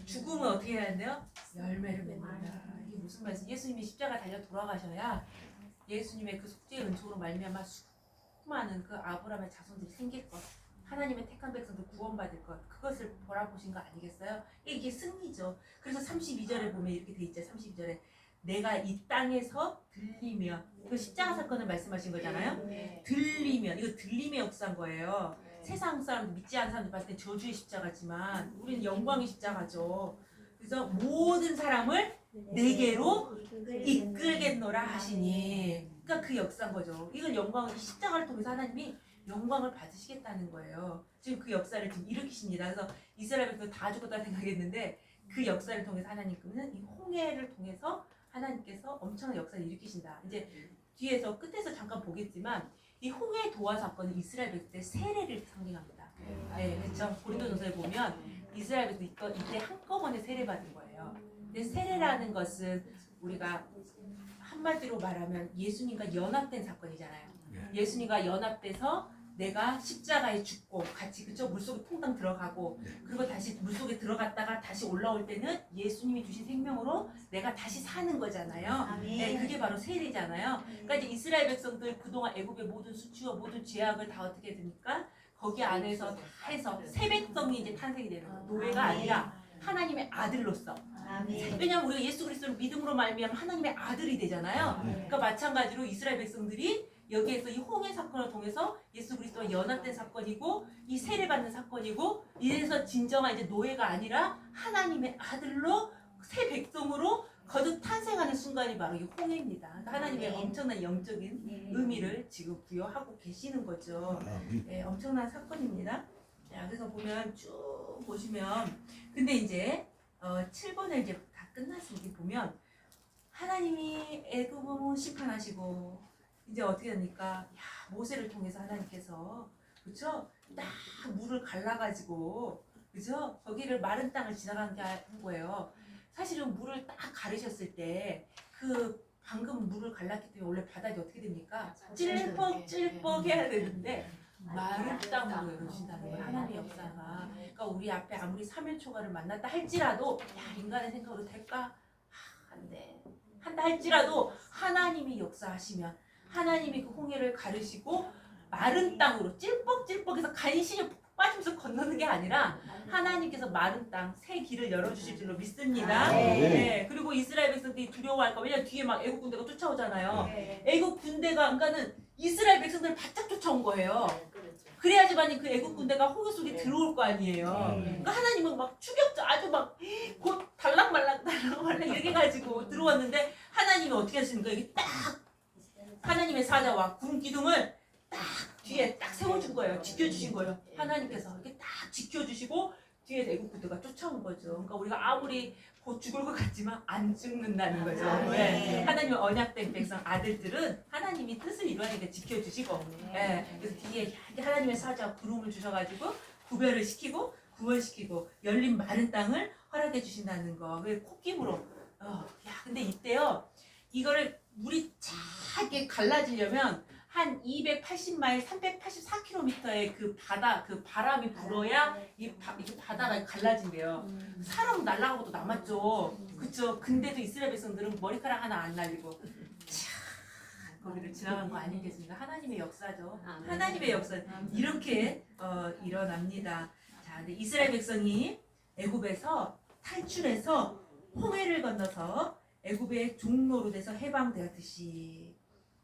죽으면 어떻게 해야 된대요? 열매를 맺는다. 이게 무슨 말씀? 예수님이 십자가 달려 돌아가셔야 예수님의 그 속죄의 은총으로 말미암아 수많은 그 아브라함의 자손들이 생길 것, 하나님의 택한 백성도 구원받을 것, 그것을 보라보신 거 아니겠어요? 이게 승리죠. 그래서 32절에 보면 이렇게 돼 있죠. 32절에 내가 이 땅에서 들리면, 이거 십자가 사건을 말씀하신 거잖아요. 네. 들리면, 이거 들림의 역사인 거예요. 네. 세상 사람들, 믿지 않는 사람들 봤을 때 저주의 십자가지만 우리는 영광의 십자가죠. 그래서 모든 사람을 내게로 이끌겠노라 하시니, 그러니까 그 역사인 거죠. 이걸 영광을, 십자가를 통해서 하나님이 영광을 받으시겠다는 거예요. 지금 그 역사를 지금 일으키십니다. 그래서 이스라엘 백성 다 죽었다 생각했는데 그 역사를 통해서 하나님께서는 이 홍해를 통해서 하나님께서 엄청난 역사를 일으키신다. 이제 뒤에서 끝에서 잠깐 보겠지만 이 홍해 도화 사건은 이스라엘 백성의 세례를 상징합니다. 네, 그렇죠. 고린도전서에 보면 이스라엘 백성 이때 한꺼번에 세례받은 거예요. 근데 세례라는 것은 우리가 한마디로 말하면 예수님과 연합된 사건이잖아요. 예수님과 연합돼서 내가 십자가에 죽고 같이 그쵸 물속에 퐁당 들어가고 그리고 다시 물속에 들어갔다가 다시 올라올 때는 예수님이 주신 생명으로 내가 다시 사는 거잖아요. 네, 그게 바로 세례잖아요. 그러니까 이제 이스라엘 백성들 그동안 애굽의 모든 수치와 모든 죄악을 다 어떻게 됩니까? 거기 안에서 다 해서 새 백성이 이제 탄생이 되는 거예요. 노예가 아니라 하나님의 아들로서. 왜냐하면 우리가 예수 그리스도를 믿음으로 말미암아 하나님의 아들이 되잖아요. 그러니까 마찬가지로 이스라엘 백성들이 여기에서 이 홍해 사건을 통해서 예수 그리스도와 연합된 사건이고 이 세례받는 사건이고 이래서 진정한 이제 노예가 아니라 하나님의 아들로 새 백성으로 거듭 탄생하는 순간이 바로 이 홍해입니다. 그러니까 하나님의 엄청난 영적인 의미를 지금 부여하고 계시는 거죠. 네, 엄청난 사건입니다. 자, 그래서 보면 쭉 보시면 근데 이제 7번을 이제 다 끝났으니까 보면 하나님이 애굽을 심판하시고 이제 어떻게 됩니까? 야, 모세를 통해서 하나님께서 그렇죠? 딱 물을 갈라가지고 그죠? 거기를 마른 땅을 지나가게 한 거예요. 사실은 물을 딱 가르셨을 때 그 방금 물을 갈랐기 때문에 원래 바닥이 어떻게 됩니까? 찔뻑찔뻑 해야 되는데 마른 땅으로 열어주신다는 거예요. 하나님의 역사가. 그러니까 우리 앞에 아무리 사면초가를 만났다 할지라도 야 인간의 생각으로 될까? 안 돼. 한다 할지라도 하나님이 역사하시면 하나님이 그 홍해를 가르시고 마른 땅으로 찔뻑찔뻑해서 간신히 빠지면서 건너는 게 아니라 하나님께서 마른 땅 새 길을 열어주실 줄로 믿습니다. 네. 그리고 이스라엘 백성들이 두려워할까? 왜냐면 뒤에 막 애국 군대가 쫓아오잖아요. 애국 군대가 그러니까는 이스라엘 백성들을 바짝 쫓아온 거예요. 그래야지만 그 애국 군대가 홍해 속에 들어올 거 아니에요. 그러니까 하나님은 막 추격자 아주 막 곧 달랑말랑 이렇게 가지고 들어왔는데 하나님이 어떻게 하시는가? 이게 딱 하나님의 사자와 구름 기둥을 딱 뒤에 딱 세워준 거예요. 지켜주신 거예요. 하나님께서 이렇게 딱 지켜주시고 뒤에 애국 군대가 쫓아온 거죠. 그러니까 우리가 아무리 곧 죽을 것 같지만 안 죽는다는 거죠. 왜? 하나님의 언약된 백성 아들들은 하나님이 뜻을 이루하니까 지켜주시고 그래서 뒤에 하나님의 사자와 구름을 주셔가지고 구별을 시키고 구원시키고 열린 마른 땅을 허락해 주신다는 거. 그 콧김으로 야 근데 이때요 이거를 물이 차게 갈라지려면 한 280마일, 384km의 그 바다, 그 바람이 불어야 이 바다가 갈라진대요. 사람 날아간 것도 남았죠. 그쵸? 근데도 이스라엘 백성들은 머리카락 하나 안 날리고 거기를 지나간 거 아니겠습니까? 하나님의 역사죠. 하나님의 역사. 이렇게 일어납니다. 자, 근데 이스라엘 백성이 애굽에서 탈출해서 홍해를 건너서 애굽의 종로로 돼서 해방되었듯이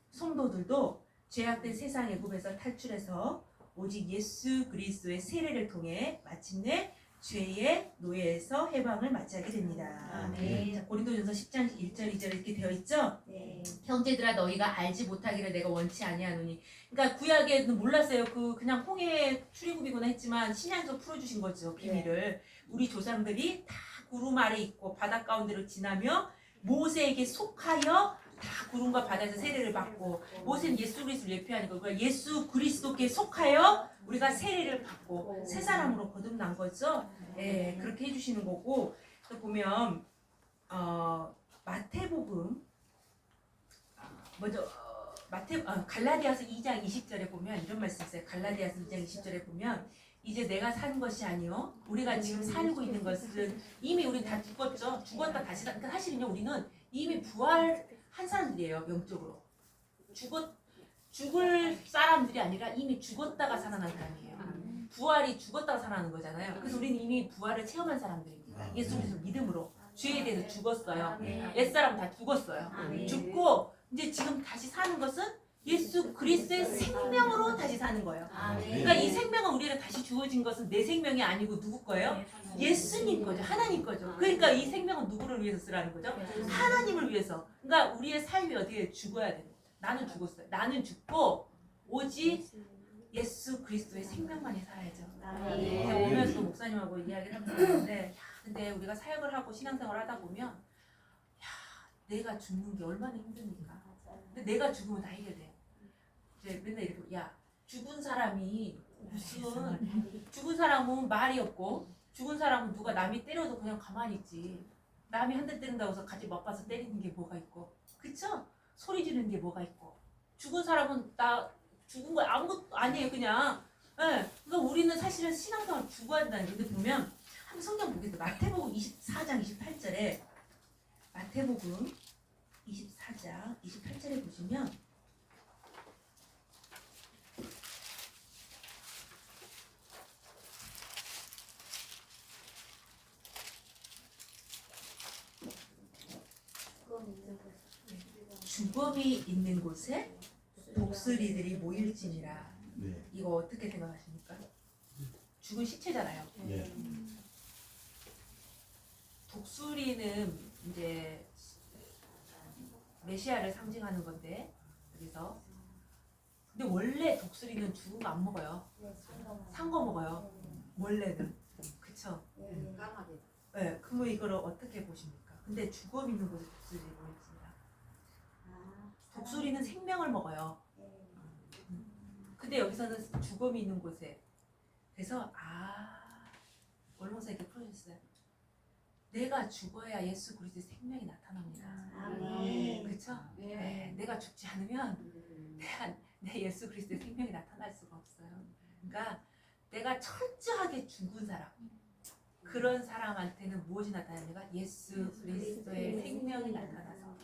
성도들도 죄악된 세상 애굽에서 탈출해서 오직 예수 그리스도의 세례를 통해 마침내 죄의 노예에서 해방을 맞이하게 됩니다. 자, 고린도전서 10장 1절 2절 이렇게 되어 있죠? 형제들아 너희가 알지 못하기를 내가 원치 아니하노니. 그러니까 구약에는 몰랐어요. 그냥 홍해 출애굽이구나 했지만 신약에서 풀어주신 거죠. 비밀을. 우리 조상들이 다 구름 아래 있고 바다 가운데로 지나며 모세에게 속하여 다 구름과 바다에서 세례를 받고 모세는 예수 그리스도를 예표하니까 우리가 예수 그리스도께 속하여 우리가 세례를 받고 새 사람으로 거듭난 거죠. 예, 그렇게 해주시는 거고 또 보면 마태복음 먼저 갈라디아서 2장 20절에 보면 이런 말씀 있어요. 갈라디아서 2장 20절에 보면 이제 내가 사는 것이 아니요 우리가 지금 살고 있는 것은 이미 우리 다 죽었죠. 죽었다 다시 그러니까 사실은요 우리는 이미 부활한 사람들이에요. 영적으로 죽을 사람들이 아니라 이미 죽었다가 살아난 사람이에요. 부활이 죽었다가 살아나는 거잖아요. 그래서 우리는 이미 부활을 체험한 사람들입니다. 예수 그리스도 믿음으로 죄에 대해서 죽었어요. 아멘. 옛사람 다 죽었어요. 아멘. 죽고 이제 지금 다시 사는 것은 예수 그리스도의 생명으로 다시 사는 거예요. 그러니까 이 생명은 우리에게 다시 주어진 것은 내 생명이 아니고 누구 거예요? 예수님 거죠. 하나님 거죠. 그러니까 이 생명은 누구를 위해서 쓰라는 거죠? 하나님을 위해서. 그러니까 우리의 삶이 어디에 죽어야 되는 거죠. 나는 죽었어요. 나는 죽고 오직 예수 그리스도의 생명만이 살아야죠. 제가 오면서 또 목사님하고 이야기를 하고 있는데 근데 우리가 사역을 하고 신앙생활을 하다 보면 야, 내가 죽는 게 얼마나 힘드니까. 근데 내가 죽으면 다 해결돼. 이제 맨날 이렇게 야 죽은 사람이 무슨 죽은 사람은 말이 없고 죽은 사람은 누가 남이 때려도 그냥 가만히 있지. 남이 한 대 때린다고 해서 같이 맞봐서 때리는 게 뭐가 있고 그쵸? 소리 지르는 게 뭐가 있고 죽은 사람은 나 죽은 거 아무것도 아니에요 그냥. 예. 그러니까 우리는 사실은 신앙생활 죽어야 된다는 게 근데 보면 한번 성경 보겠습니다. 마태복음 24장 28절에 마태복음 24장 28절에 보시면 주검이 있는 곳에 독수리들이 모일지니라. 네. 이거 어떻게 생각하십니까? 죽은 시체잖아요. 네. 독수리는 이제 메시아를 상징하는 건데 그래서 근데 원래 독수리는 죽은 거 안 먹어요. 산 거 먹어요. 원래는 그쵸? 까마귀. 네, 그럼 이거를 어떻게 보십니까? 근데 주검 있는 곳에 독수리를 모였습니다. 독수리는 생명을 먹어요. 근데 여기서는 주검이 있는 곳에 그래서 원로사 이렇게 풀어주셨어요. 내가 죽어야 예수 그리스도의 생명이 나타납니다. 아멘. 그렇죠? 네, 내가 죽지 않으면 내 예수 그리스도의 생명이 나타날 수가 없어요. 그러니까 내가 철저하게 죽은 사람 그런 사람한테는 무엇이 나타나는가? 예수 그리스도의 생명이 나타나서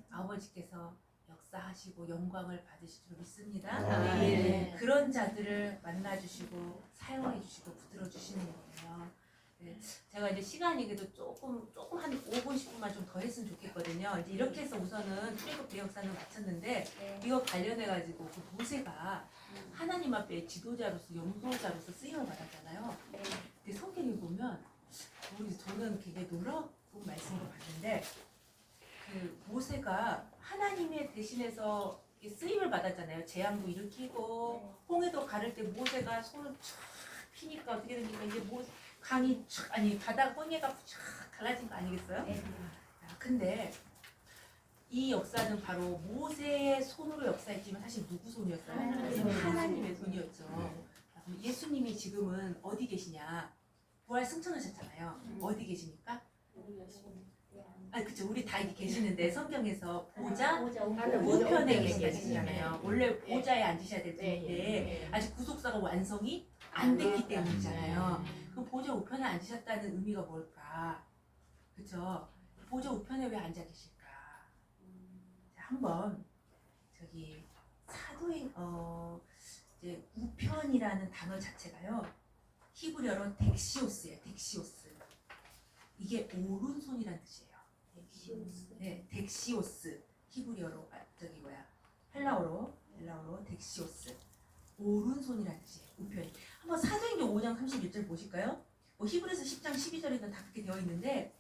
아버지께서 역사하시고 영광을 받으실 줄 믿습니다. 아멘. 그런 자들을 만나주시고 사용해 주시고 붙들어 주시는 거예요. 네, 제가 이제 시간이 그래도 조금 한 5분 10분만 좀 더 했으면 좋겠거든요. 이제 이렇게 해서 우선은 출애굽 대역사는 마쳤는데 이거 관련해 가지고 그 모세가 하나님 앞에 지도자로서 영도자로서 쓰임을 받았잖아요. 근데 성경에 보면 저는 굉장히 놀라운 말씀을 봤는데 그 모세가 하나님의 대신해서 쓰임을 받았잖아요. 재앙도 일으키고 홍해도 가를 때 모세가 손을 쫙 피니까 어떻게 됩니까? 이제 강이 쫙 바다 홍해가 쫙 갈라진 거 아니겠어요? 근데 이 역사는 바로 모세의 손으로 역사했지만 사실 누구 손이었어요? 하나님의 손이었죠. 예수님이 지금은 어디 계시냐? 부활 승천하셨잖아요. 어디 계십니까? 그쵸. 우리 다 이렇게 계시는데 성경에서 보좌 우편에 계시잖아요. 원래 보좌에 앉으셔야 될 텐데 아직 구속사가 완성이 안 됐기 때문이잖아요. 그럼 보좌 우편에 앉으셨다는 의미가 뭘까? 그쵸. 보좌 우편에 왜 앉아 계실까? 자, 한번 저기 사도행 이제 우편이라는 단어 자체가요. 히브리어로 덱시오스예요. 덱시오스. 이게 오른손이란 뜻이에요. 네, 덱시오스. 히브리어로 헬라어로 덱시오스. 오른손이란 뜻이에요. 우편이. 한번 사도행전 5장 31절 보실까요? 히브리서 10장 12절에는 다 그렇게 되어 있는데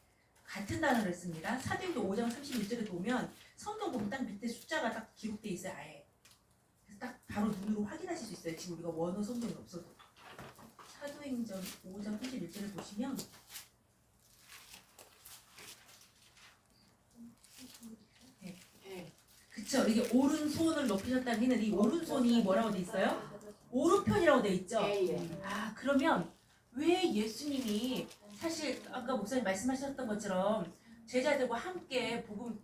같은 단어를 씁니다. 사도행전 5장 31절에 보면 성경 보면 딱 밑에 숫자가 딱 기록되어 있어요. 아예. 그래서 딱 바로 눈으로 확인하실 수 있어요. 지금 우리가 원어 성경이 없어도. 사도행전 5장 31절을 보시면 그쵸. 이게 오른손을 높이셨다는 얘는 이 오른손이 뭐라고 돼 있어요? 오른편이라고 돼 있죠. 그러면 왜 예수님이 사실 아까 목사님 말씀하셨던 것처럼 제자들과 함께 복음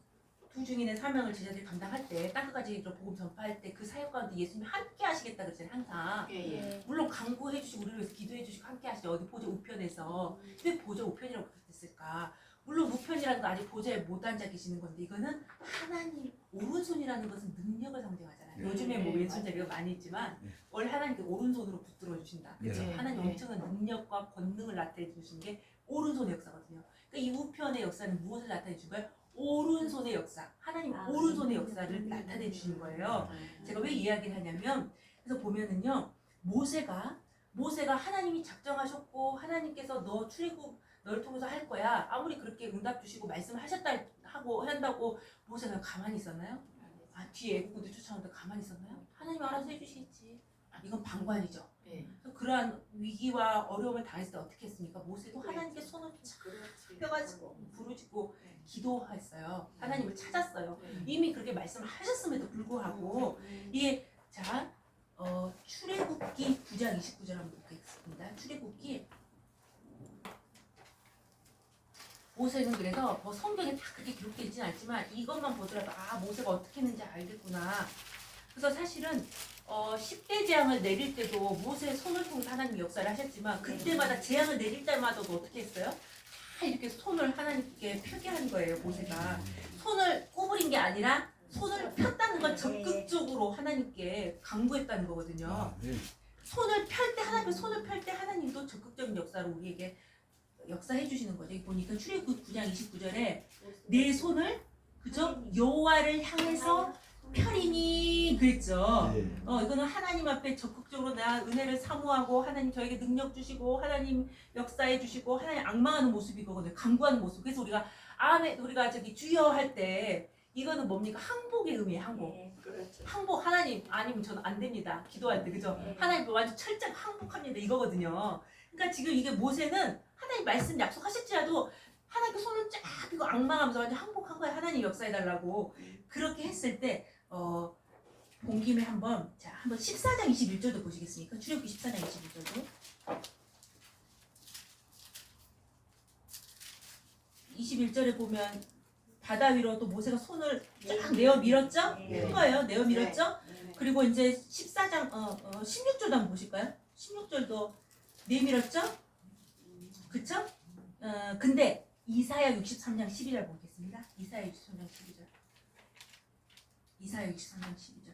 두 중인의 사명을 제자들이 감당할 때 땅끝까지 복음 전파할 때 그 사역 가운데 예수님이 함께 하시겠다 그랬잖아요. 항상. 물론 강구해 주시고 우리를 위해서 기도해 주시고 함께 하시죠. 어디 보좌 우편에서. 왜 보좌 우편이라고 그랬을까? 물론 우편이라는 거 아직 보좌에 못 앉아 계시는 건데 이거는 하나님 오른손이라는 것은 능력을 상징하잖아요. 요즘에 뭐 왼손 자리가 많이 있지만 원래 하나님께 오른손으로 붙들어 주신다. 그렇죠? 하나님 엄청난 능력과 권능을 나타내 주신 게 오른손의 역사거든요. 그러니까 이 우편의 역사는 무엇을 나타내 준 거예요? 오른손의 역사. 하나님 오른손의 역사를 나타내 주신 거예요. 제가 왜 이야기를 하냐면 그래서 보면은요. 모세가 하나님이 작정하셨고 하나님께서 너 출애굽 너를 통해서 할 거야. 아무리 그렇게 응답 주시고 말씀하셨다 하고 한다고 모세가 가만히 있었나요? 아 뒤에 애국군들 쫓아오는데 가만히 있었나요? 하나님 알아서 해주시겠지. 이건 방관이죠. 그래서 그러한 위기와 어려움을 당했을 때 어떻게 했습니까? 모세도 하나님께 손을 펴가지고 부르짖고 기도했어요. 하나님을 찾았어요. 이미 그렇게 말씀을 하셨음에도 불구하고 이게 자 출애굽기 9장 29절 한번 보겠습니다. 출애굽기 모세는 그래서 뭐 성경에 다 그렇게 기록되어 있지는 않지만 이것만 보더라도 아 모세가 어떻게 했는지 알겠구나. 그래서 사실은 10대 재앙을 내릴 때도 모세의 손을 통해서 하나님 역사를 하셨지만 그때마다 재앙을 내릴 때마다도 어떻게 했어요? 다 이렇게 손을 하나님께 펴게 한 거예요. 모세가 손을 구부린 게 아니라 손을 폈다는 건 적극적으로 하나님께 강구했다는 거거든요. 손을 펼 때 하나님께 손을 펼 때 하나님도 적극적인 역사로 우리에게 역사해 주시는 거죠. 여기 보니까 출애굽 9장 29절에 내 손을 그죠? 여호와를 향해서 펴리니 그랬죠. 이거는 하나님 앞에 적극적으로 나 은혜를 사모하고 하나님 저에게 능력 주시고 하나님 역사해 주시고 하나님 악망하는 모습이거든요. 간구하는 모습. 그래서 우리가 저기 주여 할 때 이거는 뭡니까? 항복의 의미예요. 항복. 그렇죠. 항복 하나님 아니면 저는 안 됩니다. 기도할 때 그죠? 하나님 완전 철저히 항복합니다 이거거든요. 그러니까 지금 이게 모세는 하나님 말씀 약속하셨지라도 하나님께 손을 쫙 펴고 악망하면서 완전 항복한 거야. 하나님 역사해달라고. 그렇게 했을 때 본 김에 한번 14장 21절도 보시겠습니까? 출애굽기 14장 21절도 21절에 보면 바다 위로 또 모세가 손을 쫙 내어 밀었죠? 큰 거예요. 내어 밀었죠? 그리고 이제 14장 16절도 한번 보실까요? 16절도 내밀었죠? 그쵸? 근데 이사야 63장 12절 보겠습니다. 이사야 63장 12절. 이사야 63장 12절.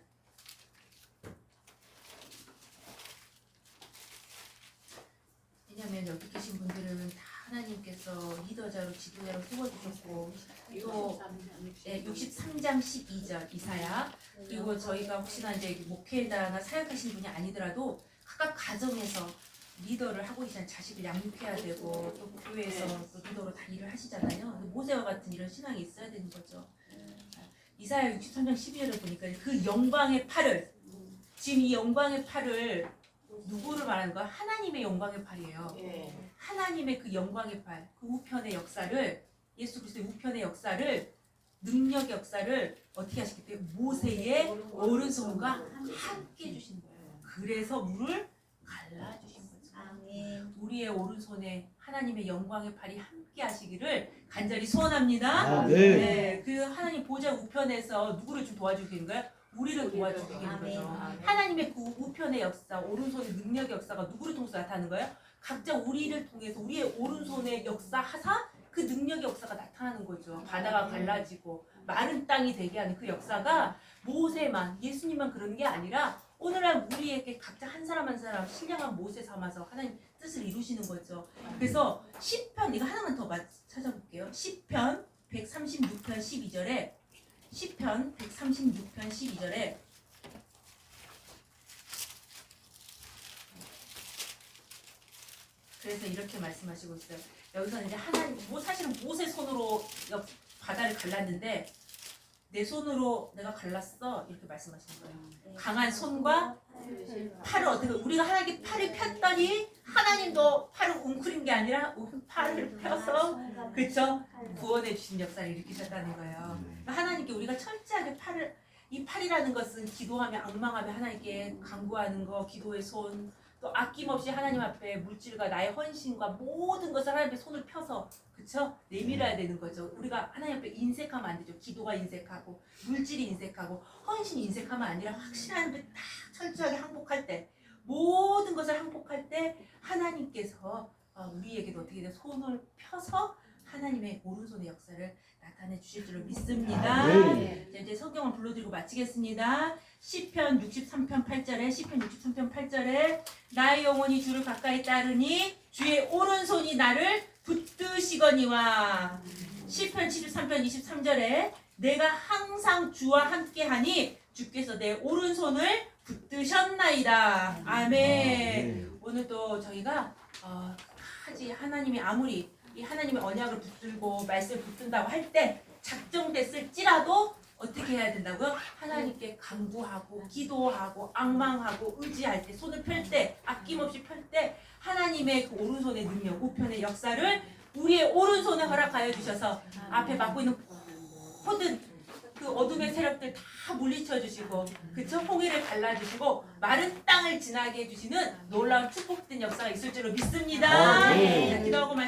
왜냐면 여기 계신 분들은 다 하나님께서 리더자로 지도자로 세워주셨고 또 63장 12절 이사야. 그리고 저희가 혹시나 이제 목회자나 사역하시는 분이 아니더라도 각각 가정에서 리더를 하고 계시는 자식을 양육해야 되고 또 교회에서 또 리더로 다 일을 하시잖아요. 모세와 같은 이런 신앙이 있어야 되는 거죠. 이사야 63장 12절을 보니까 그 영광의 팔을 지금 이 영광의 팔을 누구를 말하는 거야? 하나님의 영광의 팔이에요. 하나님의 그 영광의 팔, 그 우편의 역사를 예수 그리스도의 우편의 역사를 능력의 역사를 어떻게 하시겠대요? 모세의 오른손과 함께 해주신 거예요. 그래서 물을 갈라주신 거죠. 우리의 오른손에 하나님의 영광의 팔이 함께 하시기를 간절히 소원합니다. 네, 그 하나님 보좌 우편에서 누구를 좀 도와주시는 거예요? 우리를 도와주시는 거죠. 하나님의 그 우편의 역사, 오른손의 능력의 역사가 누구를 통해서 나타나는 거예요? 각자 우리를 통해서 우리의 오른손의 역사 하사 그 능력의 역사가 나타나는 거죠. 바다가 갈라지고 마른 땅이 되게 하는 그 역사가 모세만 예수님만 그러는 게 아니라 오늘날 우리에게 각자 한 사람 한 사람 신령한 모세 삼아서 하나님 뜻을 이루시는 거죠. 그래서 시편 이거 하나만 더 찾아볼게요. 시편 136편 12절에 시편 136편 12절에 그래서 이렇게 말씀하시고 있어요. 여기서는 이제 하나님 사실은 모세 손으로 바다를 갈랐는데 내 손으로 내가 갈랐어 이렇게 말씀하시는 거예요. 강한 손과 팔을 어떻게 우리가 하나님께 팔을 폈더니 하나님도 팔을 웅크린 게 아니라 팔을 펴서 그렇죠 구원해 주신 역사를 일으키셨다는 거예요. 그러니까 하나님께 우리가 철저하게 이 팔이라는 것은 기도하며 악망하며 하나님께 간구하는 거 기도의 손 또 아낌없이 하나님 앞에 물질과 나의 헌신과 모든 것을 하나님 앞에 손을 펴서 그쵸? 내밀어야 되는 거죠. 우리가 하나님 앞에 인색하면 안 되죠. 기도가 인색하고 물질이 인색하고 헌신이 인색하면 아니라 확실한 게 다 철저하게 항복할 때 모든 것을 항복할 때 하나님께서 우리에게도 어떻게 돼 손을 펴서 하나님의 오른손의 역사를 나타내 주실 줄을 믿습니다. 이제 성경을 불러드리고 마치겠습니다. 시편 63편 8절에 시편 63편 8절에 나의 영혼이 주를 가까이 따르니 주의 오른손이 나를 붙드시거니와 시편 73편 23절에 내가 항상 주와 함께하니 주께서 내 오른손을 붙드셨나이다. 아멘. 오늘도 저희가 하나님이 아무리 이 하나님의 언약을 붙들고 말씀을 붙든다고 할 때 작정됐을지라도 어떻게 해야 된다고요? 하나님께 간구하고 기도하고 앙망하고 의지할 때 손을 펼 때 아낌없이 펼 때 하나님의 그 오른손의 능력 우편의 역사를 우리의 오른손에 허락하여 주셔서 앞에 맡고 있는 모든 그 어둠의 세력들 다 물리쳐 주시고 그쵸? 홍해를 갈라주시고 마른 땅을 지나게 해주시는 놀라운 축복된 역사가 있을 줄로 믿습니다. 자, 기도하고 말씀